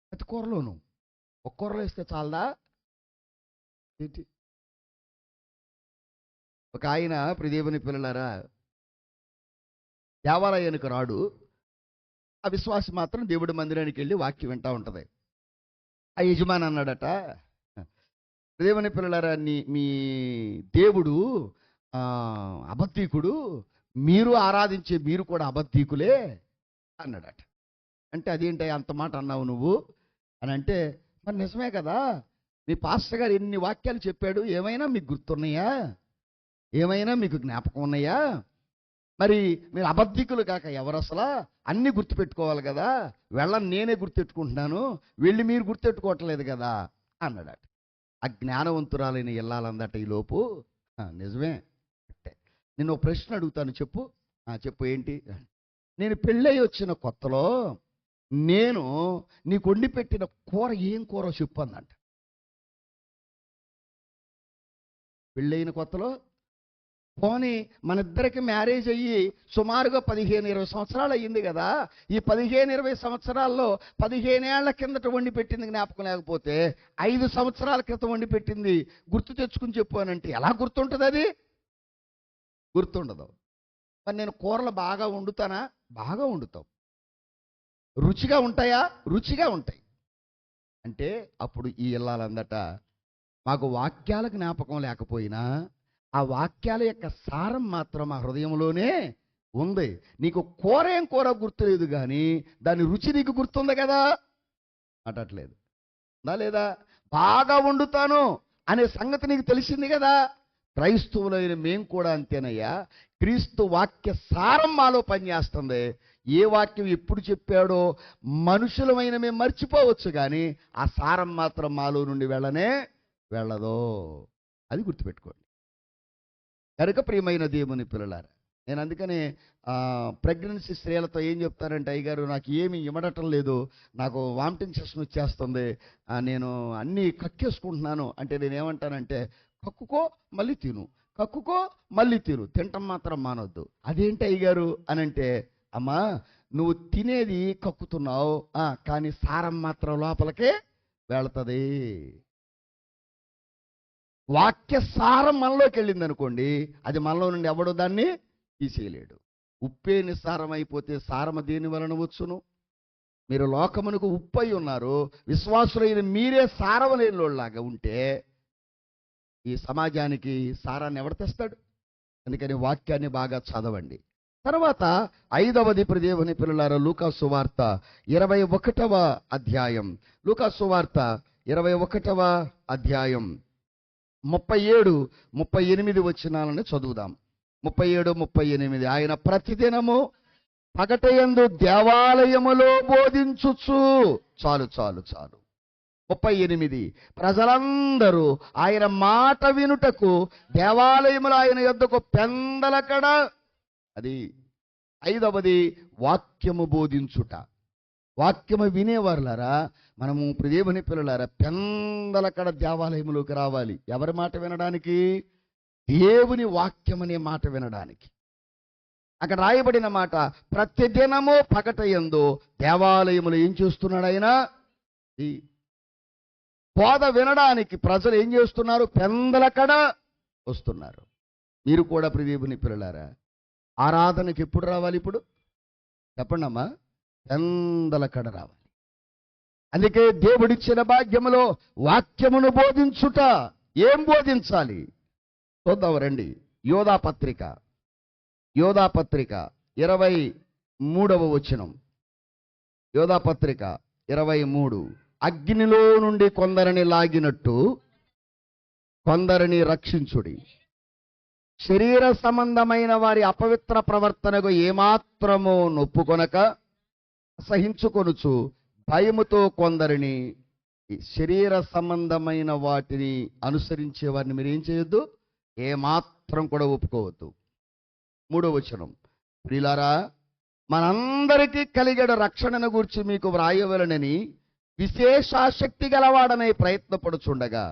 ప్రతి కూరలోను ఒక కూరలో వేస్తే చాలదా ఏంటి? ఒక ఆయన దేవుని పిల్లలారా దేవాలయానికి రాడు. ఆ విశ్వాసి మాత్రం దేవుడి మందిరానికి వెళ్ళి వాక్యం వింటా ఉంటుంది. ఆ యజమాని అన్నాడట, దేవుని పిల్లలారా మీ దేవుడు అబద్ధీకుడు, మీరు ఆరాధించే మీరు కూడా అబద్ధీకులే అన్నాడట. అంటే అదేంటి అంత మాట అన్నావు నువ్వు అని అంటే, మరి నిజమే కదా, మీ పాస్టర్ గారు ఎన్ని వాక్యాలు చెప్పాడు, ఏమైనా మీకు గుర్తున్నాయా? ఏమైనా మీకు జ్ఞాపకం ఉన్నాయా? మరి మీరు అబద్ధికులు కాక ఎవరు అసలు? అన్నీ గుర్తుపెట్టుకోవాలి కదా. వెళ్ళని నేనే గుర్తెట్టుకుంటున్నాను, వెళ్ళి మీరు గుర్తెట్టుకోవట్లేదు కదా అన్నాడట. ఆ జ్ఞానవంతురాలైన ఇల్లాలందట ఈలోపు, నిజమే, నేను ఒక ప్రశ్న అడుగుతాను, చెప్పు. చెప్పు ఏంటి? నేను పెళ్ళై వచ్చిన కొత్తలో నేను నీకు వండి పెట్టిన కూర ఏం కూర చెప్పు అందంట. పెళ్ళైన కొత్తలో, పోనీ మన ఇద్దరికి మ్యారేజ్ అయ్యి సుమారుగా 15-20 సంవత్సరాలు అయ్యింది కదా. ఈ 15-20 సంవత్సరాల్లో 15 ఏళ్ల కిందట వండి పెట్టింది జ్ఞాపకం లేకపోతే 5 సంవత్సరాల క్రితం వండి పెట్టింది గుర్తు తెచ్చుకుని చెప్పు అని అంటే ఎలా గుర్తుంటుంది? అది గుర్తుండదు. మరి నేను కూరలు బాగా వండుతానా? బాగా వండుతావు. రుచిగా ఉంటాయా? రుచిగా ఉంటాయి. అంటే అప్పుడు ఈ ఇల్లాలందట, మాకు వాక్యాల జ్ఞాపకం లేకపోయినా ఆ వాక్యాల యొక్క సారం మాత్రం మా హృదయంలోనే ఉంది. నీకు కూర ఏం కూర గుర్తులేదు కానీ దాని రుచి నీకు గుర్తుంది కదా అటట్లేదు లేదా? బాగా వండుతాను అనే సంగతి నీకు తెలిసింది కదా. క్రైస్తవులైన మేం కూడా అంతేనయ్యా. క్రీస్తు వాక్య సారం మాలో పనిచేస్తుంది. ఏ వాక్యం ఎప్పుడు చెప్పాడో మనుషులమైన మేము మర్చిపోవచ్చు కానీ ఆ సారం మాత్రం మాలో నుండి వెళ్ళదో. అది గుర్తుపెట్టుకోండి. కనుక ప్రియమైన దేవుని పిల్లలారా, నేను అందుకనే ప్రెగ్నెన్సీ స్త్రీలతో ఏం చెప్తారంటే, అయ్యగారు నాకు ఏమి ఇమడటం లేదు, నాకు వామిటింగ్ సెషన్ వచ్చేస్తుంది, నేను అన్నీ కక్కేసుకుంటున్నాను అంటే నేనేమంటానంటే, కక్కుకో మళ్ళీ తిను, కక్కుకో మళ్ళీ తిను, తినటం మాత్రం మానొద్దు. అదేంటి అయ్యగారు అని అంటే, అమ్మా నువ్వు తినేది కక్కుతున్నావు కానీ సారం మాత్రం లోపలికే వెళుతుంది. వాక్య సారం మనలోకి వెళ్ళింది అనుకోండి, అది మనలో నుండి ఎవడో దాన్ని తీసేయలేడు. ఉప్పే నిస్సారం అయిపోతే సారమ దేని వలన వచ్చును? మీరు లోకమునకు ఉప్పై ఉన్నారు, విశ్వాసులైన మీరే సారం లేనిలాగా ఉంటే ఈ సమాజానికి సారాన్ని ఎవడు తెస్తాడు? అందుకని వాక్యాన్ని బాగా చదవండి. తర్వాత 5వది దేవుని పిల్లలారా, లూకా సువార్త 21వ అధ్యాయం. లూకా సువార్త 21వ అధ్యాయం 37, 38 వచనాలను చదువుదాం. 37, 38. ఆయన ప్రతిదినము పగటయందు దేవాలయములో బోధించుచు. చాలు చాలు చాలు. 38. ప్రజలందరూ ఆయన మాట వినుటకు దేవాలయములో ఆయన యొద్దకు పెందలకడ. అది 5వది వాక్యము బోధించుట. వాక్యము వినేవారులారా, మనము దేవుని పిల్లలారా పెందలకడ దేవాలయములోకి రావాలి. ఎవరి మాట వినడానికి? దేవుని వాక్యం అనే మాట వినడానికి. అక్కడ రాయబడిన మాట, ప్రతిదినము పగటయందు దేవాలయములు ఏం చేస్తున్నాడు ఆయన? ఈ బోధ వినడానికి ప్రజలు ఏం చేస్తున్నారు? పెందలకడ వస్తున్నారు. మీరు కూడా దేవుని పిల్లలారా ఆరాధనకి ఎప్పుడు రావాలి? ఇప్పుడు చెప్పండి అమ్మా. పెందలకడ రావాలి. అందుకే దేవుడిచ్చిన భాగ్యములో వాక్యమును బోధించుట. ఏం బోధించాలి చూద్దాం రండి. యోధా పత్రిక 23వ వచనం. యోధా పత్రిక 23. అగ్నిలో నుండి కొందరిని లాగినట్టు కొందరిని రక్షించుడి. శరీర సంబంధమైన వారి అపవిత్ర ప్రవర్తనకు ఏమాత్రమో నొప్పుకొనక సహించుకొనుచు భయముతో కొందరిని, శరీర సంబంధమైన వాటిని అనుసరించే వారిని మీరు ఏం చేయొద్దు? ఏమాత్రం కూడా ఒప్పుకోవద్దు. 3వ వచనం. ప్రియులారా, మనందరికీ కలిగడ రక్షణను గూర్చి మీకు వ్రాయవలనని విశేషాశక్తి గలవాడనే ప్రయత్నపడుచుండగా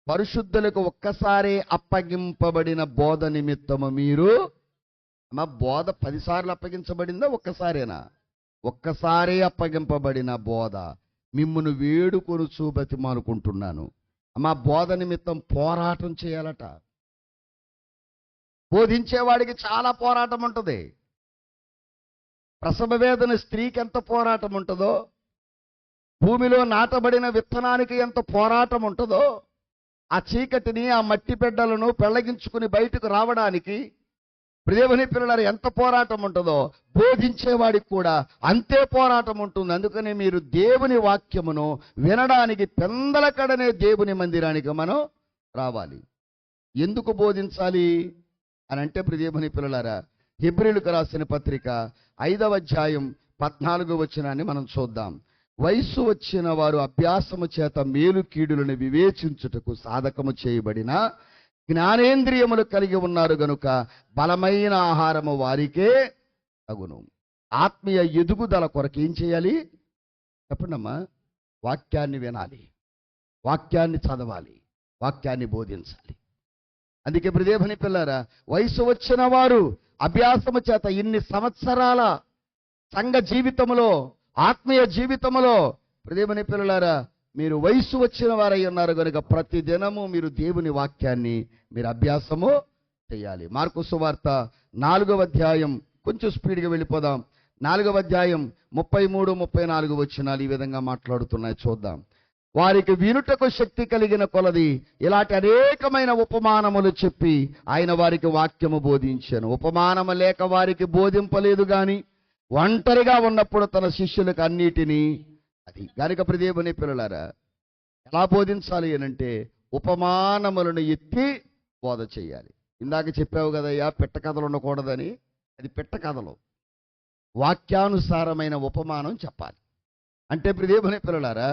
పరిశుద్ధులకు ఒక్కసారి అప్పగింపబడిన బోధ నిమిత్తము మీరు. మా బోధ 10 సార్లు అప్పగించబడిందా? ఒక్కసారేనా? ఒక్కసారి అప్పగింపబడిన బోధ మిమ్మును వేడుకొనుచు బతిమాలుకుంటున్నాను. మా బోధ నిమిత్తం పోరాటం చేయాలట. బోధించేవాడికి చాలా పోరాటం ఉంటుంది. ప్రసవ వేదన స్త్రీకి ఎంత పోరాటం ఉంటుందో, భూమిలో నాటబడిన విత్తనానికి ఎంత పోరాటం ఉంటుందో, ఆ చీకటిని, ఆ మట్టి బిడ్డలను పెళ్లగించుకుని బయటకు రావడానికి దేవుని పిల్లలు ఎంత పోరాటం ఉంటుందో, బోధించేవాడికి కూడా అంతే పోరాటం ఉంటుంది. అందుకని మీరు దేవుని వాక్యమును వినడానికి పెందలకడనే దేవుని మందిరానికి మనం రావాలి. ఎందుకు బోధించాలి అని అంటే దేవుని పిల్లలారా, హెబ్రీయులకు రాసిన పత్రిక 5వ అధ్యాయం 14వ వచనాన్ని మనం చూద్దాం. వయస్సు వచ్చిన వారు అభ్యాసము చేత మేలు కీడులను వివేచించుటకు సాధకము చేయబడిన జ్ఞానేంద్రియములు కలిగి ఉన్నారు గనుక బలమైన ఆహారము వారికే తగును. ఆత్మీయ ఎదుగుదల కొరకు ఏం చేయాలి చెప్పండమ్మా? వాక్యాన్ని వినాలి, వాక్యాన్ని చదవాలి, వాక్యాన్ని బోధించాలి. అందుకే దేవుని పిల్లరా, వయసు వచ్చిన వారు అభ్యాసము చేత ఇన్ని సంవత్సరాల సంఘ జీవితములో, ఆత్మీయ జీవితములో దేవుని పిల్లలారా మీరు వయసు వచ్చిన వారై ఉన్నారు కనుక ప్రతి దినము మీరు దేవుని వాక్యాన్ని మీరు అభ్యాసము చేయాలి. మార్కు సువార్త 4వ అధ్యాయం, కొంచెం స్పీడ్గా వెళ్ళిపోదాం. 4వ అధ్యాయం 33, 34 వచనాలు ఈ విధంగా మాట్లాడుతున్నాయి, చూద్దాం. వారికి వినుటకు శక్తి కలిగిన కొలది ఇలాంటి అనేకమైన ఉపమానములు చెప్పి ఆయన వారికి వాక్యము బోధించాను. ఉపమానము లేక వారికి బోధింపలేదు గాని ఒంటరిగా ఉన్నప్పుడు తన శిష్యులకు అన్నిటినీ. అది కనుక దేవుని పిల్లలారా ఎలా బోధించాలి అనంటే ఉపమానములను ఎత్తి బోధ చేయాలి. ఇందాక చెప్పావు కదయ్యా పిట్ట కథలు ఉండకూడదని. అది పిట్ట కథలు, వాక్యానుసారమైన ఉపమానం చెప్పాలి. అంటే దేవుని పిల్లలారా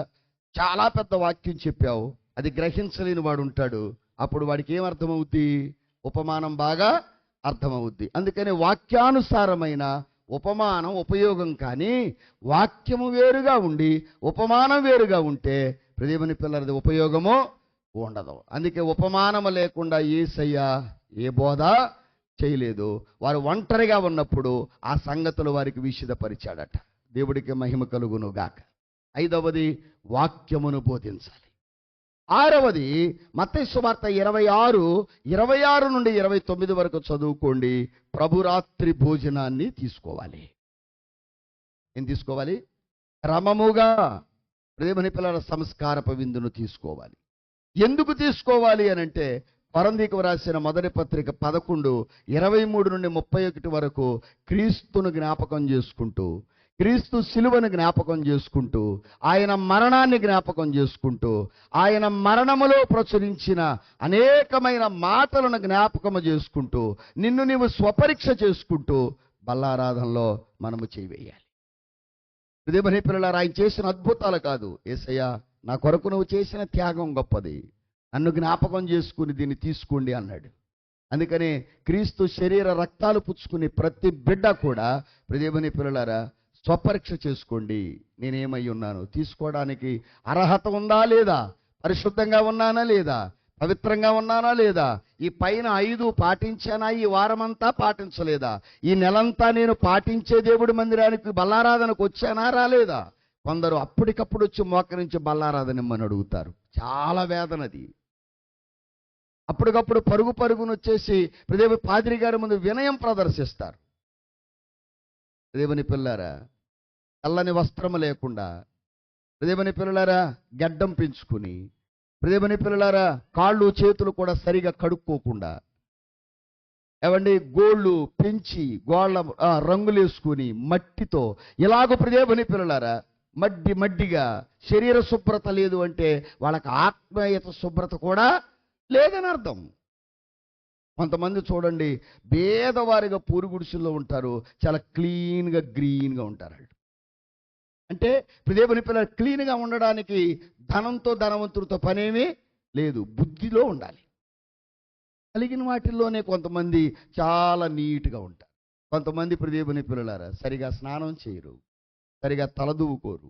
చాలా పెద్ద వాక్యం చెప్పావు, అది గ్రహించలేని వాడు ఉంటాడు. అప్పుడు వాడికి ఏం అర్థమవుద్ది? ఉపమానం బాగా అర్థమవుద్ది. అందుకని వాక్యానుసారమైన ఉపమానం ఉపయోగం. కానీ వాక్యము వేరుగా ఉండి ఉపమానం వేరుగా ఉంటే దేవుని పిల్లలది ఉపయోగము ఉండదు. అందుకే ఉపమానము లేకుండా యేసయ్య ఏ బోధ చేయలేదు. వారు ఒంటరిగా ఉన్నప్పుడు ఆ సంగతులు వారికి విషదపరిచాడట. దేవుడికి మహిమ కలుగును గాక. 5వది వాక్యమును బోధించాలి. 6వది మత్తయి సువార్త 26 నుండి 29 వరకు చదువుకోండి. ప్రభురాత్రి భోజనాన్ని తీసుకోవాలి. ఏం తీసుకోవాలి? క్రమముగా దేవుని పిల్లల సంస్కారపు విందును తీసుకోవాలి. ఎందుకు తీసుకోవాలి అనంటే కొరింథీయులకు రాసిన మొదటి పత్రిక 11:23 నుండి 31 వరకు క్రీస్తును జ్ఞాపకం చేసుకుంటూ, క్రీస్తు శిలువను జ్ఞాపకం చేసుకుంటూ, ఆయన మరణాన్ని జ్ఞాపకం చేసుకుంటూ, ఆయన మరణములో ప్రచురించిన అనేకమైన మాటలను జ్ఞాపకము చేసుకుంటూ, నిన్ను నీవు స్వపరీక్ష చేసుకుంటూ బల్లారాధనలో మనము చేయాలి. దేవుని పిల్లలారా, ఆయన చేసిన అద్భుతాలు కాదు, యేసయ్య నా కొరకు నువ్వు చేసిన త్యాగం గొప్పది, నన్ను జ్ఞాపకం చేసుకుని దీన్ని తీసుకోండి అన్నాడు. అందుకనే క్రీస్తు శరీర రక్తాలు పుచ్చుకుని ప్రతి బిడ్డ కూడా దేవుని పిల్లలారా స్వపరీక్ష చేసుకోండి. నేనేమై ఉన్నాను, తీసుకోవడానికి అర్హత ఉందా లేదా, పరిశుద్ధంగా ఉన్నానా లేదా, పవిత్రంగా ఉన్నానా లేదా, ఈ పైన 5 పాటించానా, ఈ వారమంతా పాటించలేదా, ఈ నెలంతా నేను పాటించే దేవుడి మందిరానికి బల్లారాధనకు వచ్చానా రాలేదా. కొందరు అప్పటికప్పుడు వచ్చి మోకరించి బల్లారాధన ఇమ్మని అడుగుతారు. చాలా వేదనది. అప్పటికప్పుడు పరుగును వచ్చేసి పాదిరి గారి ముందు వినయం ప్రదర్శిస్తారు. దేవుని పిల్లారా, తెల్లని వస్త్రము లేకుండా, దేవుని పిల్లలారా గడ్డం పెంచుకుని, దేవుని పిల్లలారా కాళ్ళు చేతులు కూడా సరిగా కడుక్కోకుండా, ఏవండి గోళ్ళు పెంచి గోళ్ళ రంగులు వేసుకుని మట్టితో ఇలాగ దేవుని పిల్లలారా మడ్డిగా శరీర శుభ్రత లేదు అంటే వాళ్ళకి ఆత్మీయత శుభ్రత కూడా లేదని అర్థం. కొంతమంది చూడండి పేదవారిగా పూరుగుడిసెల్లో ఉంటారు, చాలా క్లీన్గా గ్రీన్గా ఉంటారు. వాళ్ళు అంటే దేవుని పిల్లలు క్లీన్గా ఉండడానికి ధనంతో ధనవంతుడితో పనేమీ లేదు, బుద్ధిలో ఉండాలి. కలిగిన వాటిల్లోనే కొంతమంది చాలా నీట్గా ఉంటారు. కొంతమంది దేవుని పిల్లలారా సరిగా స్నానం చేయరు, సరిగా తలదూవుకోరు.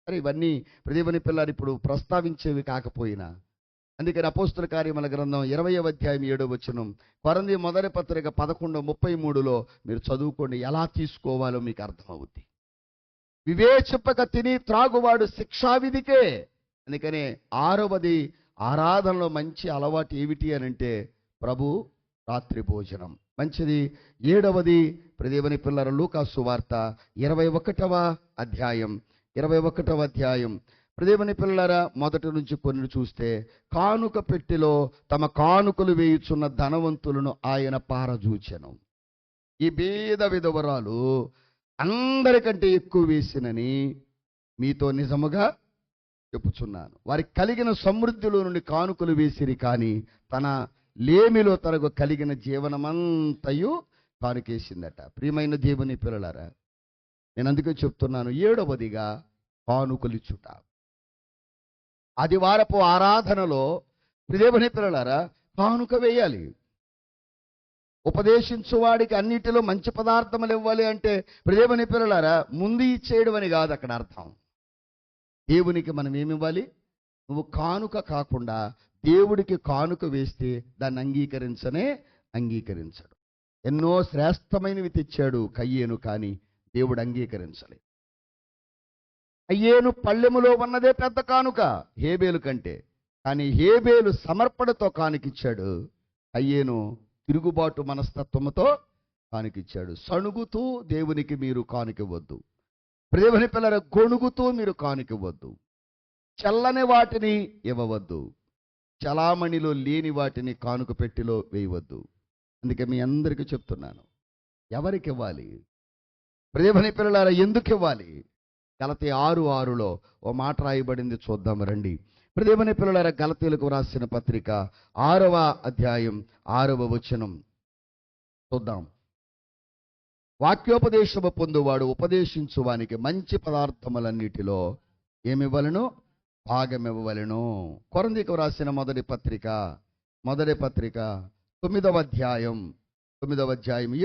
సరే, ఇవన్నీ దేవుని పిల్లలు ఇప్పుడు ప్రస్తావించేవి కాకపోయినా, అందుకని అపోస్తుల కార్యముల గ్రంథం 20వ అధ్యాయం 7వ వచనం, కొరింథీ మొదటి పత్రిక 11:33లో మీరు చదువుకోండి, ఎలా తీసుకోవాలో మీకు అర్థమవుద్ది. వివేచింపక తిని త్రాగువాడు శిక్షావిధికే. అందుకనే 6వది ఆరాధనలో మంచి అలవాటు ఏమిటి అని అంటే ప్రభు రాత్రి భోజనం మంచిది. 7వది దేవుని పిల్లల లూకా సువార్త 21వ అధ్యాయం దేవుని పిల్లలారా మొదటి నుంచి కొన్ని చూస్తే, కానుక పెట్టెలో తమ కానుకలు వేయుచున్న ధనవంతులను ఆయన పారజూచెను. ఈ పేద విధవరాలు అందరికంటే ఎక్కువ వేసినని మీతో నిజముగా చెప్పుచున్నాను. వారికి కలిగిన సమృద్ధిలో నుండి కానుకలు వేసిరి, కానీ తన లేమిలో తనకు కలిగిన జీవనమంతయు కానుకేసిందట. ప్రియమైన దేవుని పిల్లలారా, నేను అందుకే చెప్తున్నాను, 7వదిగా కానుకలిచ్చుట. ఆదివారపు ఆరాధనలో దేవుని పిల్లలారా కానుక వేయాలి. ఉపదేశించువాడికి అన్నిటిలో మంచి పదార్థములు ఇవ్వాలి అంటే దేవుని పిల్లలారా ముందు ఇచ్చేయడం అని కాదు అక్కడ అర్థం. దేవునికి మనం ఏమి ఇవ్వాలి? నువ్వు కానుక కాకుండా దేవుడికి కానుక వేస్తే దాన్ని అంగీకరించడు. ఎన్నో శ్రేష్టమైనవి తెచ్చాడు కయ్యేను, కానీ దేవుడు అంగీకరించలేదు. కయ్యేను పళ్ళెములో ఉన్నదే పెద్ద కానుక హేబేలు కంటే, కానీ హేబేలు సమర్పణతో కానుకిచ్చాడు, కయ్యేను తిరుగుబాటు మనస్తత్వముతో కానుకిచ్చాడు. సణుగుతూ దేవునికి మీరు కానుకివ్వద్దు. దేవుని పిల్లల గొణుగుతూ మీరు కానుకివ్వద్దు. చల్లని వాటిని ఇవ్వవద్దు. చలామణిలో లేని వాటిని కానుక పెట్టిలో వేయవద్దు. అందుకే మీ అందరికీ చెప్తున్నాను, ఎవరికి ఇవ్వాలి? దేవుని పిల్లలారా ఎందుకు ఇవ్వాలి? గలతీ 6:6లో ఓ మాట రాయబడింది, చూద్దాం రండి. దేవుని పిల్లలారా గలతీయులకు రాసిన పత్రిక 6వ అధ్యాయం 6వ వచనం చూద్దాం. వాక్యోపదేశము పొందువాడు ఉపదేశించువానికి మంచి పదార్థములన్నిటిలో ఏమివ్వలను? భాగమివ్వవలెను. కొరింథీయులకు రాసిన మొదటి పత్రిక 9వ అధ్యాయం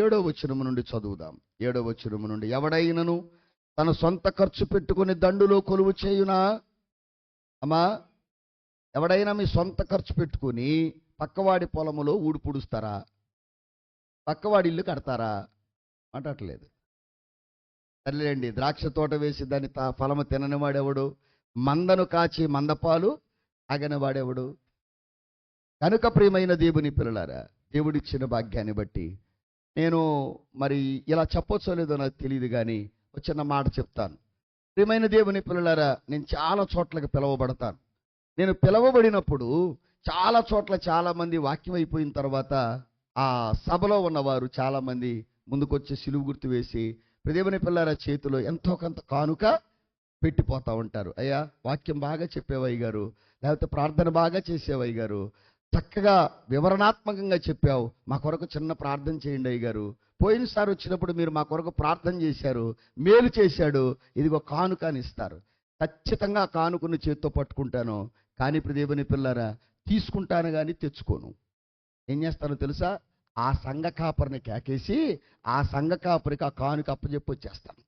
7వ వచనము నుండి చదువుదాం. 7వ వచనము నుండి, ఎవడైనను తన సొంత ఖర్చు పెట్టుకుని దండులో కొలువు చేయునా? అమ్మా, ఎవడైనా మీ సొంత ఖర్చు పెట్టుకుని పక్కవాడి పొలములో ఊడు పుడుస్తారా? పక్కవాడి ఇల్లు కడతారా? అంటట్లేదు. సర్లేండి, ద్రాక్ష తోట వేసి దాని ఫలము తినని వాడెవడు? మందను కాచి మందపాలు ఆగని వాడెవడు? కనుక ప్రియమైన దేవుని పిల్లలారా, దేవుడిచ్చిన భాగ్యాన్ని బట్టి నేను మరి ఇలా చెప్పొచ్చో లేదో నాకు తెలియదు, కానీ ఒక చిన్న మాట చెప్తాను. ప్రియమైన దేవుని పిల్లలారా, నేను చాలా చోట్లకి పిలువబడతాను. నేను పిలువబడినప్పుడు చాలా చోట్ల చాలామంది వాక్యం అయిపోయిన తర్వాత ఆ సభలో ఉన్నవారు చాలామంది ముందుకొచ్చి సిలువు గుర్తు వేసి దేవుని పిల్లల చేతిలో ఎంతో కొంత కానుక పెట్టిపోతూ ఉంటారు. అయ్యా వాక్యం బాగా చెప్పేవయ్య గారు, లేకపోతే ప్రార్థన బాగా చేసేవయ్య గారు, చక్కగా వివరణాత్మకంగా చెప్పావు, మా కొరకు చిన్న ప్రార్థన చేయండి అయ్య గారు, పోయినసారి వచ్చినప్పుడు మీరు మా కొరకు ప్రార్థన చేశారు, మేలు చేశాడు, ఇదిగో కానుక అని ఇస్తారు. ఖచ్చితంగా కానుకను చేత్తో పట్టుకుంటాను, కానీ ఇప్పుడు దేవుని పిల్లరా తీసుకుంటాను కానీ తెచ్చుకోను. ఏం చేస్తానో తెలుసా? ఆ సంఘ కాపరిని కేకేసి ఆ సంఘ కాపరికి ఆ కానుక అప్పచెప్పి వచ్చేస్తాను.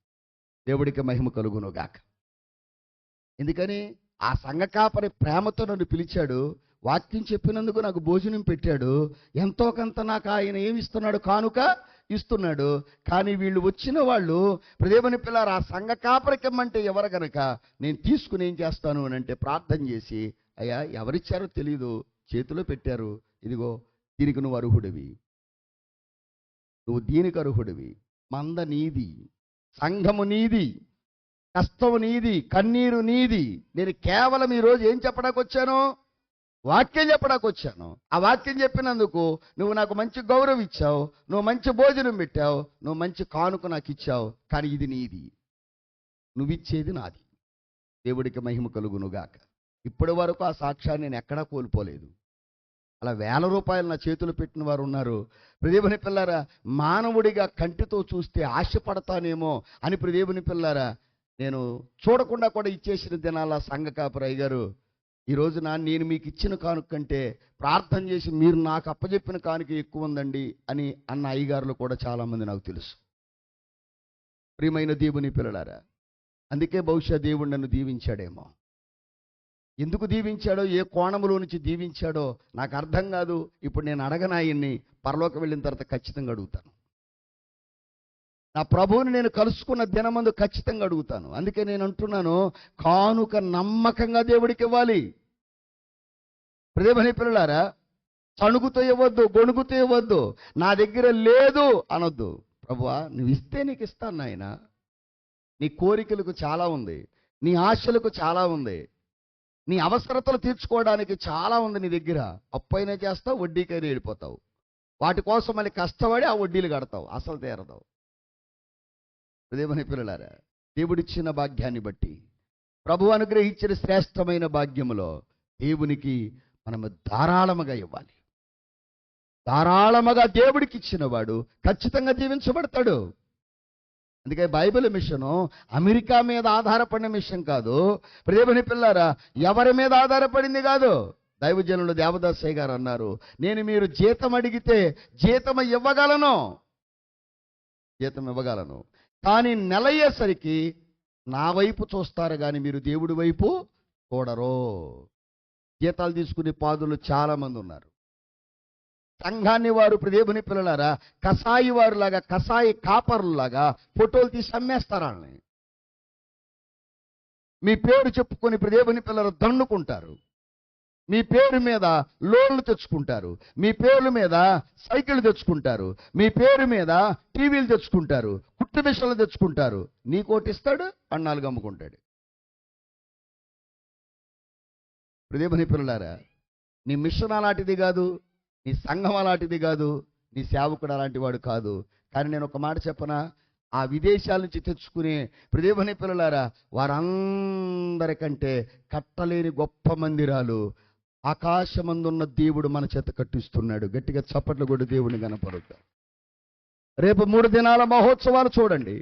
దేవుడికి మహిమ కలుగును గాక. ఎందుకని? ఆ సంఘ కాపరి ప్రేమతో నన్ను పిలిచాడు, వాక్యం చెప్పినందుకు నాకు భోజనం పెట్టాడు, ఎంతో కొంత నాకు ఆయన ఏమి ఇస్తున్నాడు? కానుక ఇస్తున్నాడు. కానీ వీళ్ళు వచ్చిన వాళ్ళు దేవుని పిల్లలు ఆ సంఘ కాపరికి ఇమ్మంటే ఎవరు గనక నేను తీసుకుని ఏం చేస్తాను అని అంటే ప్రార్థన చేసి, అయ్యా ఎవరిచ్చారో తెలియదు, చేతిలో పెట్టారు, ఇదిగో దీనికి నువ్వు అర్హుడివి, నువ్వు దీనికి అర్హుడివి, మంద నీది, సంఘము నీది, కష్టం నీది, కన్నీరు నీది. నేను కేవలం ఈరోజు ఏం చెప్పడానికి వచ్చాను? వాక్యం చెప్పడానికి వచ్చాను. ఆ వాక్యం చెప్పినందుకు నువ్వు నాకు మంచి గౌరవం ఇచ్చావు, నువ్వు మంచి భోజనం పెట్టావు, నువ్వు మంచి కానుక నాకు ఇచ్చావు, కానీ ఇది నీది, నువ్విచ్చేది నాది. దేవుడికి మహిమ కలుగునుగాక. ఇప్పటి వరకు ఆ సాక్ష్యాన్ని నేను ఎక్కడా కోల్పోలేదు. అలా వేల రూపాయలు నా చేతులు పెట్టిన వారు ఉన్నారు. దేవుని పిల్లారా, మానవుడిగా కంటితో చూస్తే ఆశపడతానేమో అని దేవుని పిల్లారా నేను చూడకుండా కూడా ఇచ్చేసిన దినాల సంఘ కాపరయ్య గారు, ఈరోజు నేను మీకు ఇచ్చిన కానుక కంటే ప్రార్థన చేసి మీరు నాకు అప్పచెప్పిన కానుక ఎక్కువ ఉందండి అని అన్న అయ్యగారులు కూడా చాలామంది నాకు తెలుసు. ప్రియమైన దేవుని పిల్లలారా, అందుకే బహుశా దేవుడు నన్ను దీవించాడేమో. ఎందుకు దీవించాడో, ఏ కోణంలో నుంచి దీవించాడో నాకు అర్థం కాదు. ఇప్పుడు నేను అడగనాయన్ని, పరలోకి వెళ్ళిన తర్వాత ఖచ్చితంగా అడుగుతాను. నా ప్రభువుని నేను కలుసుకున్న దినమందు ఖచ్చితంగా అడుగుతాను. అందుకే నేను అంటున్నాను, కానుక నమ్మకంగా దేవుడికి ఇవ్వాలి. దేవుని పిల్లలారా, చణుగుతో ఇవ్వద్దు, గొణుగుతో ఇవ్వద్దు, నా దగ్గర లేదు అనొద్దు. ప్రభువా నువ్వు ఇస్తే నీకు ఇస్తాను నాయన. నీ కోరికలకు చాలా ఉంది, నీ ఆశలకు చాలా ఉంది, నీ అవసరతలు తీర్చుకోవడానికి చాలా ఉంది నీ దగ్గర. అప్పైనా చేస్తావు, వడ్డీకైనా వెళ్ళిపోతావు, వాటి కోసం మళ్ళీ కష్టపడి ఆ వడ్డీలు కడతావు, అసలు తీరదావు. దేవుని పిల్లలారా, దేవుడిచ్చిన భాగ్యాన్ని బట్టి, ప్రభు అనుగ్రహించిన శ్రేష్టమైన భాగ్యములో దేవునికి మనము ధారాళముగా ఇవ్వాలి. ధారాళముగా దేవుడికి ఇచ్చిన వాడు ఖచ్చితంగా దీవించబడతాడు. అందుకే బైబిల్ మిషను అమెరికా మీద ఆధారపడిన మిషన్ కాదు. దేవుని పిల్లారా, ఎవరి మీద ఆధారపడింది కాదు. దైవజనులు దేవదాసయ్య గారు అన్నారు, నేను మీరు జీతం అడిగితే జీతం ఇవ్వగలను, కానీ నెల అయ్యేసరికి నా వైపు చూస్తారు కానీ మీరు దేవుడి వైపు చూడరు. జీతాలు తీసుకునే పాదులు చాలా మంది ఉన్నారు. సంఘాన్ని వారు దేవుని పిల్లలారా కసాయి వారులాగా, కసాయి కాపరులాగా ఫోటోలు తీసి అమ్మేస్తారని మీ పేరు చెప్పుకొని దేవుని పిల్లలు దండుకుంటారు. మీ పేరు మీద లోన్లు తెచ్చుకుంటారు, మీ పేరు మీద సైకిల్ తెచ్చుకుంటారు, మీ పేరు మీద టీవీలు తెచ్చుకుంటారు, కుట్టు మిషన్లు తెచ్చుకుంటారు. నీకోటి ఇస్తాడు, అన్నాలుగు అమ్ముకుంటాడు. దేవుని పిల్లలారా, నీ మిషన్ అలాంటిది కాదు, నీ సంఘం అలాంటిది కాదు, నీ సేవకుడు అలాంటి వాడు కాదు. కానీ నేను ఒక మాట చెప్పనా, ఆ విదేశాల నుంచి తెచ్చుకునే దేవుని పిల్లలారా వారందరికంటే కట్టలేని గొప్ప మందిరాలు ఆకాశమందున్న దేవుడు మన చేత కట్టిస్తున్నాడు. గట్టిగా చప్పట్లు కొట్టి దేవుని కనపరుద్దాం. రేపు 3 దినాల మహోత్సవాలు చూడండి.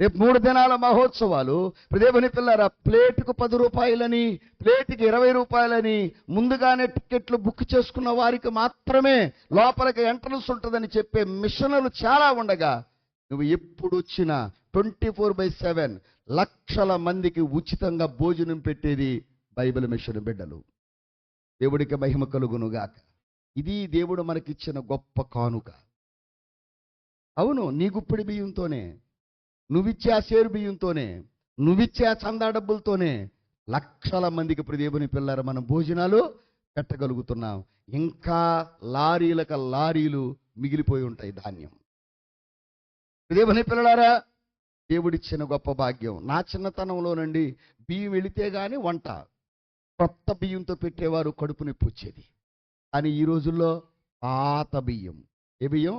రేపు 3 దినాల మహోత్సవాలు దేవుని పిల్లరా, ప్లేటుకు 10 రూపాయలని, ప్లేటుకి 20 రూపాయలని ముందుగానే టికెట్లు బుక్ చేసుకున్న వారికి మాత్రమే లోపలికి ఎంట్రన్స్ ఉంటుందని చెప్పే మిషన్లు చాలా ఉండగా, నువ్వు ఎప్పుడు వచ్చినా 24/7 లక్షల మందికి ఉచితంగా భోజనం పెట్టేది బైబిల్ మిషన్ బిడ్డలు. దేవుడికి మహిమ కలుగునుగాక. ఇది దేవుడు మనకిచ్చిన గొప్ప కానుక. అవును, నీ గుప్పిడి బియ్యంతోనే, నువ్విచ్చే ఆ సేరు బియ్యంతోనే, నువ్విచ్చే ఆ చందా డబ్బులతోనే లక్షల మందికి దేవుని పిల్లలు మనం భోజనాలు పెట్టగలుగుతున్నాం. ఇంకా లారీలకు లారీలు మిగిలిపోయి ఉంటాయి ధాన్యం. దేవుని పిల్లలారా, దేవుడిచ్చిన గొప్ప భాగ్యం. నా చిన్నతనంలోనండి బియ్యం వెళితే గాని వంట, కొత్త బియ్యంతో పెట్టేవారు, కడుపు నొప్పి వచ్చేది. కానీ ఈ రోజుల్లో పాత బియ్యం. ఏ బియ్యం?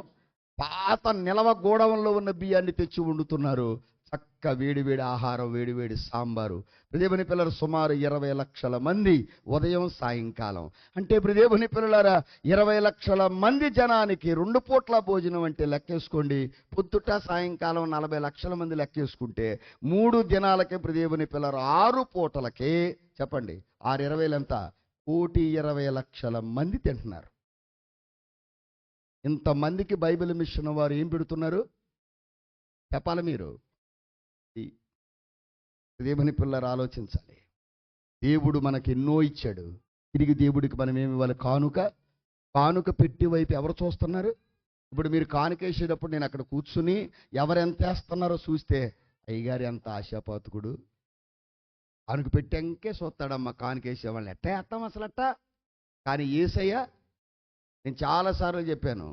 పాత నిలవ గోడవంలో ఉన్న బియ్యాన్ని తెచ్చి వండుతున్నారు. చక్క వేడివేడి ఆహారం, వేడివేడి సాంబారు. దేవుని పిల్లలు సుమారు 20 లక్షల మంది ఉదయం సాయంకాలం. అంటే దేవుని పిల్లలారా, 20 లక్షల మంది జనానికి 2 పూట్ల భోజనం అంటే లెక్కేసుకోండి. పొద్దుట సాయంకాలం 40 లక్షల మంది లెక్కేసుకుంటే 3 దినాలకే దేవుని పిల్లలు 6 పూటలకే చెప్పండి 6 ఎంత? 1,20,00,000 మంది తింటున్నారు. ఇంతమందికి బైబిల్ మిషన్ వారు ఏం పెడుతున్నారు చెప్పాలి మీరు. దేవుని పిల్లలు ఆలోచించాలి. దేవుడు మనకి ఎన్నో ఇచ్చాడు. తిరిగి దేవుడికి మనం ఏమి ఇవ్వాలి? కానుక పెట్టి వైపు ఎవరు చూస్తున్నారు? ఇప్పుడు మీరు కానుకేసేటప్పుడు నేను అక్కడ కూర్చుని ఎవరెంత వేస్తున్నారో చూస్తే, అయ్యగారు ఎంత ఆశాపాతకుడు, కానుక పెట్టాకే చూస్తాడమ్మా కానుకేసేవాళ్ళని. ఎట్టా వేస్తాం అసలు అట్టా? కానీ యేసయ్య, నేను చాలాసార్లు చెప్పాను,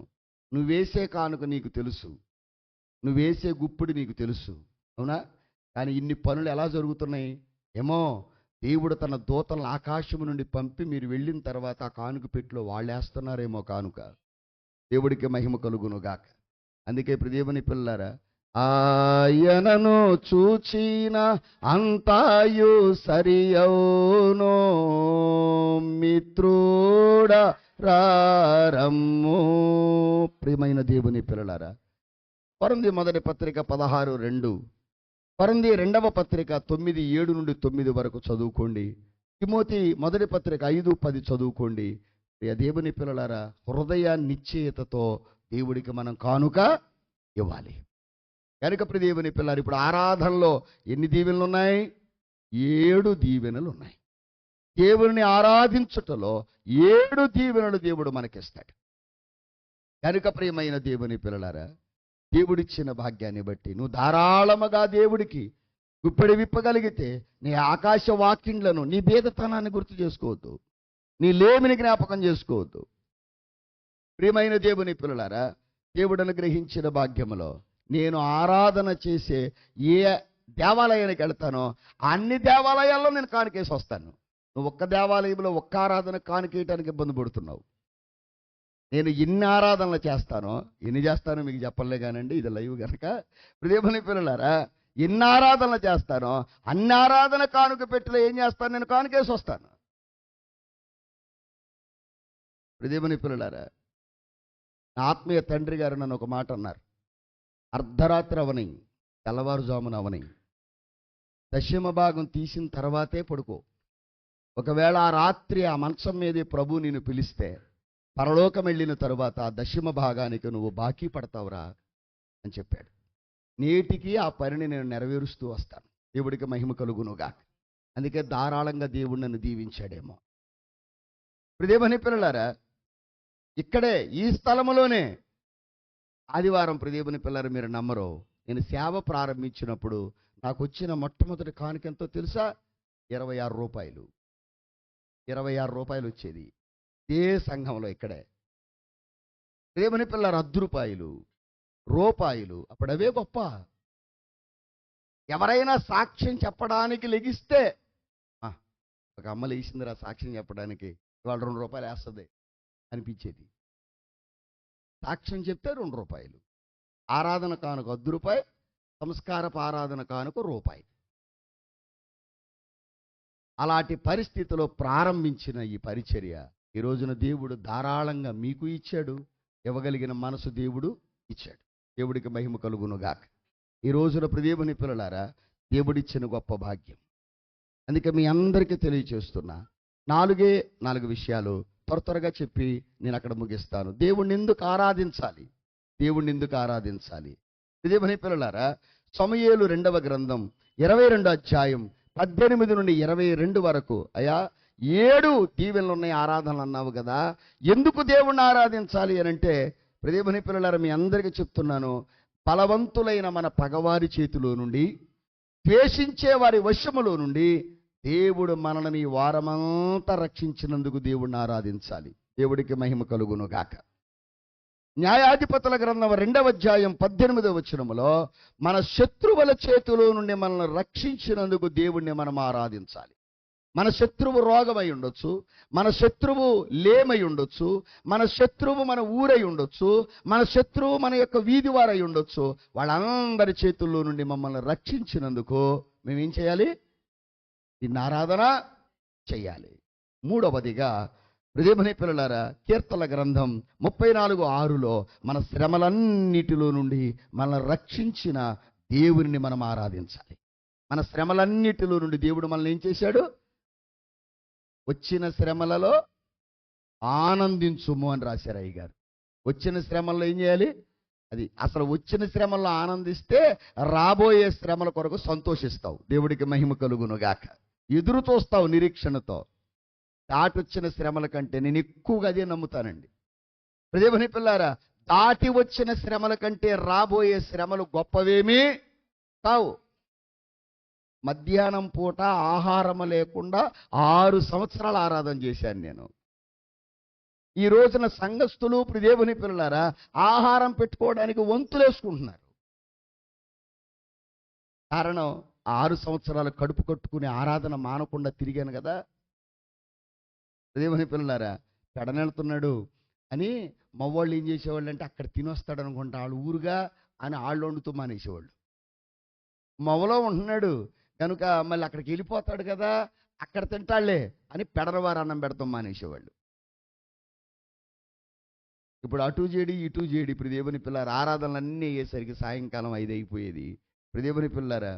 నువ్వేసే కానుక నీకు తెలుసు, నువ్వేసే గుప్పుడు నీకు తెలుసు, అవునా? కానీ ఇన్ని పనులు ఎలా జరుగుతున్నాయి ఏమో. దేవుడు తన దూతలను ఆకాశము నుండి పంపి మీరు వెళ్ళిన తర్వాత ఆ కానుక పెట్టిలో వాళ్ళు వేస్తున్నారేమో కానుక. దేవుడికి మహిమ కలుగునుగాక. అందుకే దేవుని పిల్లారా, ఆయనను చూచిన అంతాయు సరియౌనో మిత్రుడ రారమ్ము. ప్రియమైన దేవుని పిల్లలారా, కొరింథీ మొదటి పత్రిక 16:2, కొరింథీ రెండవ పత్రిక 9:7 నుండి 9 వరకు చదువుకోండి. తిమోతి మొదటి పత్రిక 5:10 చదువుకోండి. ప్రియ దేవుని పిల్లలారా, హృదయ నిశ్చయతతో దేవుడికి మనం కానుక ఇవ్వాలి. కనుక ప్రియ దేవుని పిల్లలు, ఇప్పుడు ఆరాధనలో ఎన్ని దీవెనలు ఉన్నాయి? 7 దీవెనలు ఉన్నాయి. దేవుని ఆరాధించుటలో 7 దీవెనలు దేవుడు మనకిస్తాడు. కనుక ప్రియమైన దేవుని పిల్లలారా, దేవుడిచ్చిన భాగ్యాన్ని బట్టి నువ్వు ధారాళముగా దేవుడికి గుప్పెడి విప్పగలిగితే నీ ఆకాశ వాక్యంలను, నీ బేదతనాన్ని గుర్తు చేసుకోవద్దు, నీ లేమిని జ్ఞాపకం చేసుకోవద్దు. ప్రియమైన దేవుని పిల్లలారా, దేవుడు అనుగ్రహించిన భాగ్యములో నేను ఆరాధన చేసే ఏ దేవాలయానికి వెళ్తానో అన్ని దేవాలయాల్లో నేను కానుకేసి వస్తాను. నువ్వు ఒక్క దేవాలయంలో ఒక్క ఆరాధన కానుకేయటానికి ఇబ్బంది పడుతున్నావు. నేను ఎన్ని ఆరాధనలు చేస్తానో, ఎన్ని చేస్తానో మీకు చెప్పలే కానండి, ఇది లైవ్ కనుక. దేవుని పిల్లలారా, ఎన్ని ఆరాధనలు చేస్తానో అన్ని ఆరాధన కానుక పెట్టిలో ఏం చేస్తాను? నేను కానుకేసి వస్తాను. దేవుని పిల్లలారా, నా ఆత్మీయ తండ్రి గారు నన్ను ఒక మాట అన్నారు. అర్ధరాత్రి అవని, తెల్లవారుజామున అవని, దశమ భాగం తీసిన తర్వాతే పడుకో. ఒకవేళ ఆ రాత్రి ఆ మంచం మీదే ప్రభు నిన్ను పిలిస్తే పరలోకం వెళ్ళిన తరువాత ఆ దశమ భాగానికి నువ్వు బాకీ పడతావురా అని చెప్పాడు. నేటికి ఆ పనిని నేను నెరవేరుస్తూ వస్తాను. దేవుడికి మహిమ కలుగునుగా. అందుకే ధారాళంగా దేవుడు నన్ను దీవించాడేమో. దేవుని పిల్లలారా, ఇక్కడే ఈ స్థలములోనే ఆదివారం దేవుని పిల్లలు మీరు నమ్మరు, నేను సేవ ప్రారంభించినప్పుడు నాకు వచ్చిన మొట్టమొదటి కానుక ఎంతో తెలుసా? 26 రూపాయలు. 26 రూపాయలు వచ్చేది ఏ సంఘంలో. ఇక్కడే దేవుని పిల్లలు 10 రూపాయలు. అప్పుడు అవే గొప్ప. ఎవరైనా సాక్ష్యం చెప్పడానికి లెగిస్తే, ఒక అమ్మ లేచిందిరా సాక్ష్యం చెప్పడానికి, ఇవాళ 2 రూపాయలు వేస్తుంది అనిపించేది. సాక్ష్యం చెప్తే 2 రూపాయలు. ఆరాధన కానుక 10 రూపాయలు, సంస్కారపు ఆరాధన కానుక రూపాయి. అలాంటి పరిస్థితిలో ప్రారంభించిన ఈ పరిచర్య ఈ రోజున దేవుడు ధారాళంగా మీకు ఇచ్చాడు. ఇవ్వగలిగిన మనసు దేవుడు ఇచ్చాడు. దేవుడికి మహిమ కలుగునుగాక. ఈ రోజున దేవుని పిల్లలారా, దేవుడిచ్చిన గొప్ప భాగ్యం. అందుకే మీ అందరికీ తెలియచేస్తున్నా 4 విషయాలు త్వరగా చెప్పి నేను అక్కడ ముగిస్తాను. దేవుణ్ణి ఎందుకు ఆరాధించాలి? దేవుణ్ణి ఎందుకు ఆరాధించాలి? దేవుని పిల్లలారా, సమూయేలు 2వ గ్రంథం 22వ అధ్యాయం 18 నుండి 22 వరకు, అయ్యా 7 దీవెనలు ఉన్నాయి ఆరాధనలు అన్నావు కదా, ఎందుకు దేవుణ్ణి ఆరాధించాలి అని అంటే, దేవుని పిల్లలారా మీ అందరికీ చెప్తున్నాను, బలవంతులైన మన పగవారి చేతిలో నుండి, ద్వేషించే వారి వశములో నుండి దేవుడు మనల్ని ఈ వారమంతా రక్షించినందుకు దేవుణ్ణి ఆరాధించాలి. దేవుడికి మహిమ కలుగునుగాక. న్యాయాధిపతుల గ్రంథం 2వ అధ్యాయం 18వ వచనములో, మన శత్రువుల చేతిలో నుండి మనల్ని రక్షించినందుకు దేవుణ్ణి మనం ఆరాధించాలి. మన శత్రువు రోగమై ఉండొచ్చు, మన శత్రువు లేమై ఉండొచ్చు, మన శత్రువు మన ఊరై ఉండొచ్చు, మన శత్రువు మన యొక్క వీధి వారై ఉండొచ్చు. వాళ్ళందరి చేతుల్లో నుండి మమ్మల్ని రక్షించినందుకు మేమేం చేయాలి? దీన్ని ఆరాధన చెయ్యాలి. మూడవదిగా ప్రియమైన పిల్లలారా, కీర్తనల గ్రంథం 34:6లో మన శ్రమలన్నిటిలో నుండి మనల్ని రక్షించిన దేవుని మనం ఆరాధించాలి. మన శ్రమలన్నిటిలో నుండి దేవుడు మనల్ని ఏం చేశాడు? వచ్చిన శ్రమలలో ఆనందించుము అని రాశారు అయ్య గారు. వచ్చిన శ్రమల్లో ఏం చేయాలి? అది అసలు వచ్చిన శ్రమల్లో ఆనందిస్తే రాబోయే శ్రమల కొరకు సంతోషిస్తావు. దేవుడికి మహిమ కలుగును గాక. ఎదురు చూస్తావు నిరీక్షణతో. దాటొచ్చిన శ్రమల కంటే నేను ఎక్కువగా అదే నమ్ముతానండి. ప్రియమైన పిల్లారా, దాటి వచ్చిన శ్రమల కంటే రాబోయే శ్రమలు గొప్పవేమీ కావు. మధ్యాహ్నం పూట ఆహారం లేకుండా 6 సంవత్సరాలు ఆరాధన చేశాను నేను. ఈ రోజున సంఘస్థులు దేవుని పిల్లలారా ఆహారం పెట్టుకోవడానికి వంతులేసుకుంటున్నారు. కారణం 6 సంవత్సరాలు కడుపు కట్టుకుని ఆరాధన మానకుండా తిరిగాను కదా. దేవుని పిల్లలారా, పెడనెళ్తున్నాడు అని మవ్వాళ్ళు ఏం చేసేవాళ్ళు అంటే అక్కడ తినొస్తాడు అనుకుంటా వాళ్ళు ఊరుగా అని వాళ్ళు వండుతూ మానేసేవాళ్ళు. మవ్వలో ఉంటున్నాడు కనుక మళ్ళీ అక్కడికి వెళ్ళిపోతాడు కదా, అక్కడ తింటాళ్లే అని పెడరవారు అన్నం పెడతాం మానేసేవాళ్ళు. ఇప్పుడు అటు చేడి ఇటు చేడి. ఇప్పుడు దేవుని పిల్లారా, ఆరాధనలన్నీ అయ్యేసరికి సాయంకాలం 5 అయిపోయేది. ఇప్పుడు దేవుని పిల్లారా,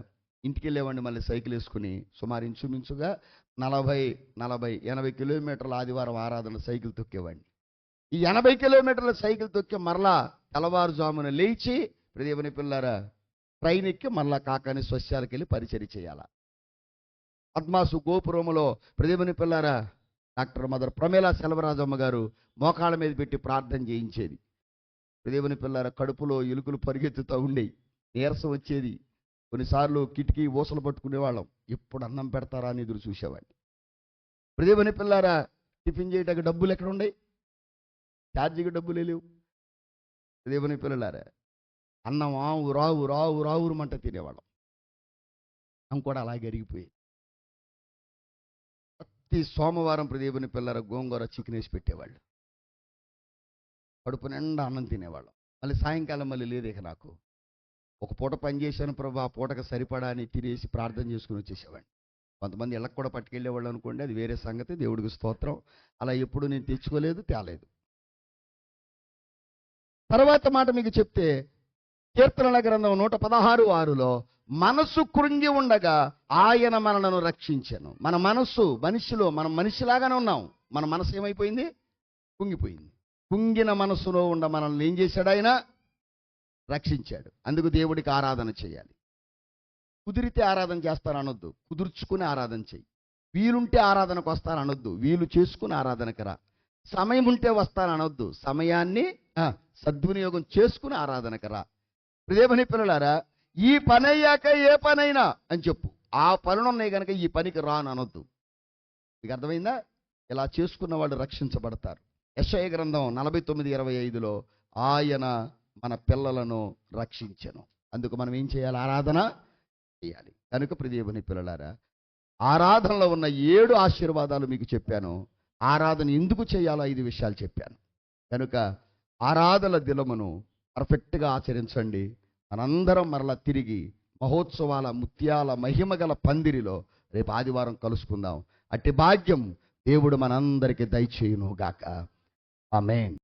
ఇంటికి వెళ్ళేవాడిని మళ్ళీ సైకిల్ వేసుకుని సుమారు ఇంచుమించుగా 40-80 కిలోమీటర్ల ఆదివారం ఆరాధన సైకిల్ తొక్కేవాడిని. ఈ 80 కిలోమీటర్ల సైకిల్ తొక్కి మరలా తెల్లవారుజామున లేచి దేవుని పిల్లారా ట్రైన్ ఎక్కి మరలా కాకాని స్వస్యాలకు వెళ్ళి పరిచర్య చేయాల. పద్మాసు గోపురములో దేవుని పిల్లారా డాక్టర్ మదర్ ప్రమేలా సెల్వరాజమ్మ గారు మోకాళ్ళ మీద పెట్టి ప్రార్థన చేయించేది. దేవుని పిల్లారా, కడుపులో ఎలుకలు పరిగెత్తుతూ ఉండేవి, నీరసం వచ్చేది. కొన్నిసార్లు కిటికీ ఊసలు పట్టుకునేవాళ్ళం. ఎప్పుడు అన్నం పెడతారా అని ఎదురు చూసేవాడిని. దేవుని పిల్లారా, టిఫిన్ చేయడానికి డబ్బులు ఎక్కడ ఉన్నాయి? ఛార్జీకి డబ్బులే లేవు. దేవుని పిల్లలారా, అన్నం ఆవు రావు రావు రావురమంట తినేవాళ్ళం. అన్నం కూడా అలాగే అరిగిపోయేది. ప్రతి సోమవారం దేవుని పిల్లల గోంగూర చికెన్ వేసి పెట్టేవాళ్ళు. కడుపు నిండా అన్నం తినేవాళ్ళం. మళ్ళీ సాయంకాలం మళ్ళీ లేదు ఇక నాకు. ఒక పూట పని చేశాను ప్రభు, ఆ పూటకు సరిపడా అని తినేసి ప్రార్థన చేసుకుని వచ్చేసేవాడిని. కొంతమంది ఇళ్ళకు కూడా పట్టుకెళ్ళేవాళ్ళు అనుకోండి, అది వేరే సంగతి. దేవుడికి స్తోత్రం. అలా ఎప్పుడు నేను తెచ్చుకోలేదు, తేలేదు. తర్వాత మాట మీకు చెప్తే, కీర్తనల గ్రంథం 116:6లో మనసు కృంగి ఉండగా ఆయన మనలను రక్షించెను. మన మనస్సు మనిషిలో మనం మనిషిలాగానే ఉన్నాం. మన మనసు ఏమైపోయింది? కుంగిపోయింది. కుంగిన మనసులో ఉండ మనల్ని ఏం చేశాడు? ఆయన రక్షించాడు. అందుకు దేవుడికి ఆరాధన చేయాలి. కుదిరితే ఆరాధన చేస్తారనొద్దు, కుదుర్చుకుని ఆరాధన చెయ్యి. వీలుంటే ఆరాధనకు వస్తారనొద్దు, వీలు చేసుకుని ఆరాధనకు రా. సమయం ఉంటే వస్తారనొద్దు, సమయాన్ని సద్వినియోగం చేసుకుని ఆరాధనకు రా. దేవుని పిల్లలారా, ఈ పని అయ్యాక ఏ పనైనా అని చెప్పు. ఆ పనులు ఉన్నాయి కనుక ఈ పనికి రాను అనొద్దు. మీకు అర్థమైందా? ఇలా చేసుకున్న వాళ్ళు రక్షించబడతారు. యెషయా గ్రంథం 49:25లో ఆయన మన పిల్లలను రక్షించెను. అందుకు మనం ఏం చేయాలి? ఆరాధన చేయాలి. కనుక దేవుని పిల్లలారా, ఆరాధనలో ఉన్న 7 ఆశీర్వాదాలు మీకు చెప్పాను. ఆరాధన ఎందుకు చేయాలో 5 విషయాలు చెప్పాను. కనుక ఆరాధన దినమును పర్ఫెక్ట్గా ఆచరించండి. మనందరం మరలా తిరిగి మహోత్సవాల ముత్యాల మహిమగల పందిరిలో రేపు ఆదివారం కలుసుకుందాం. అట్టి భాగ్యం దేవుడు మనందరికీ దయచేయును గాక. ఆమేన్.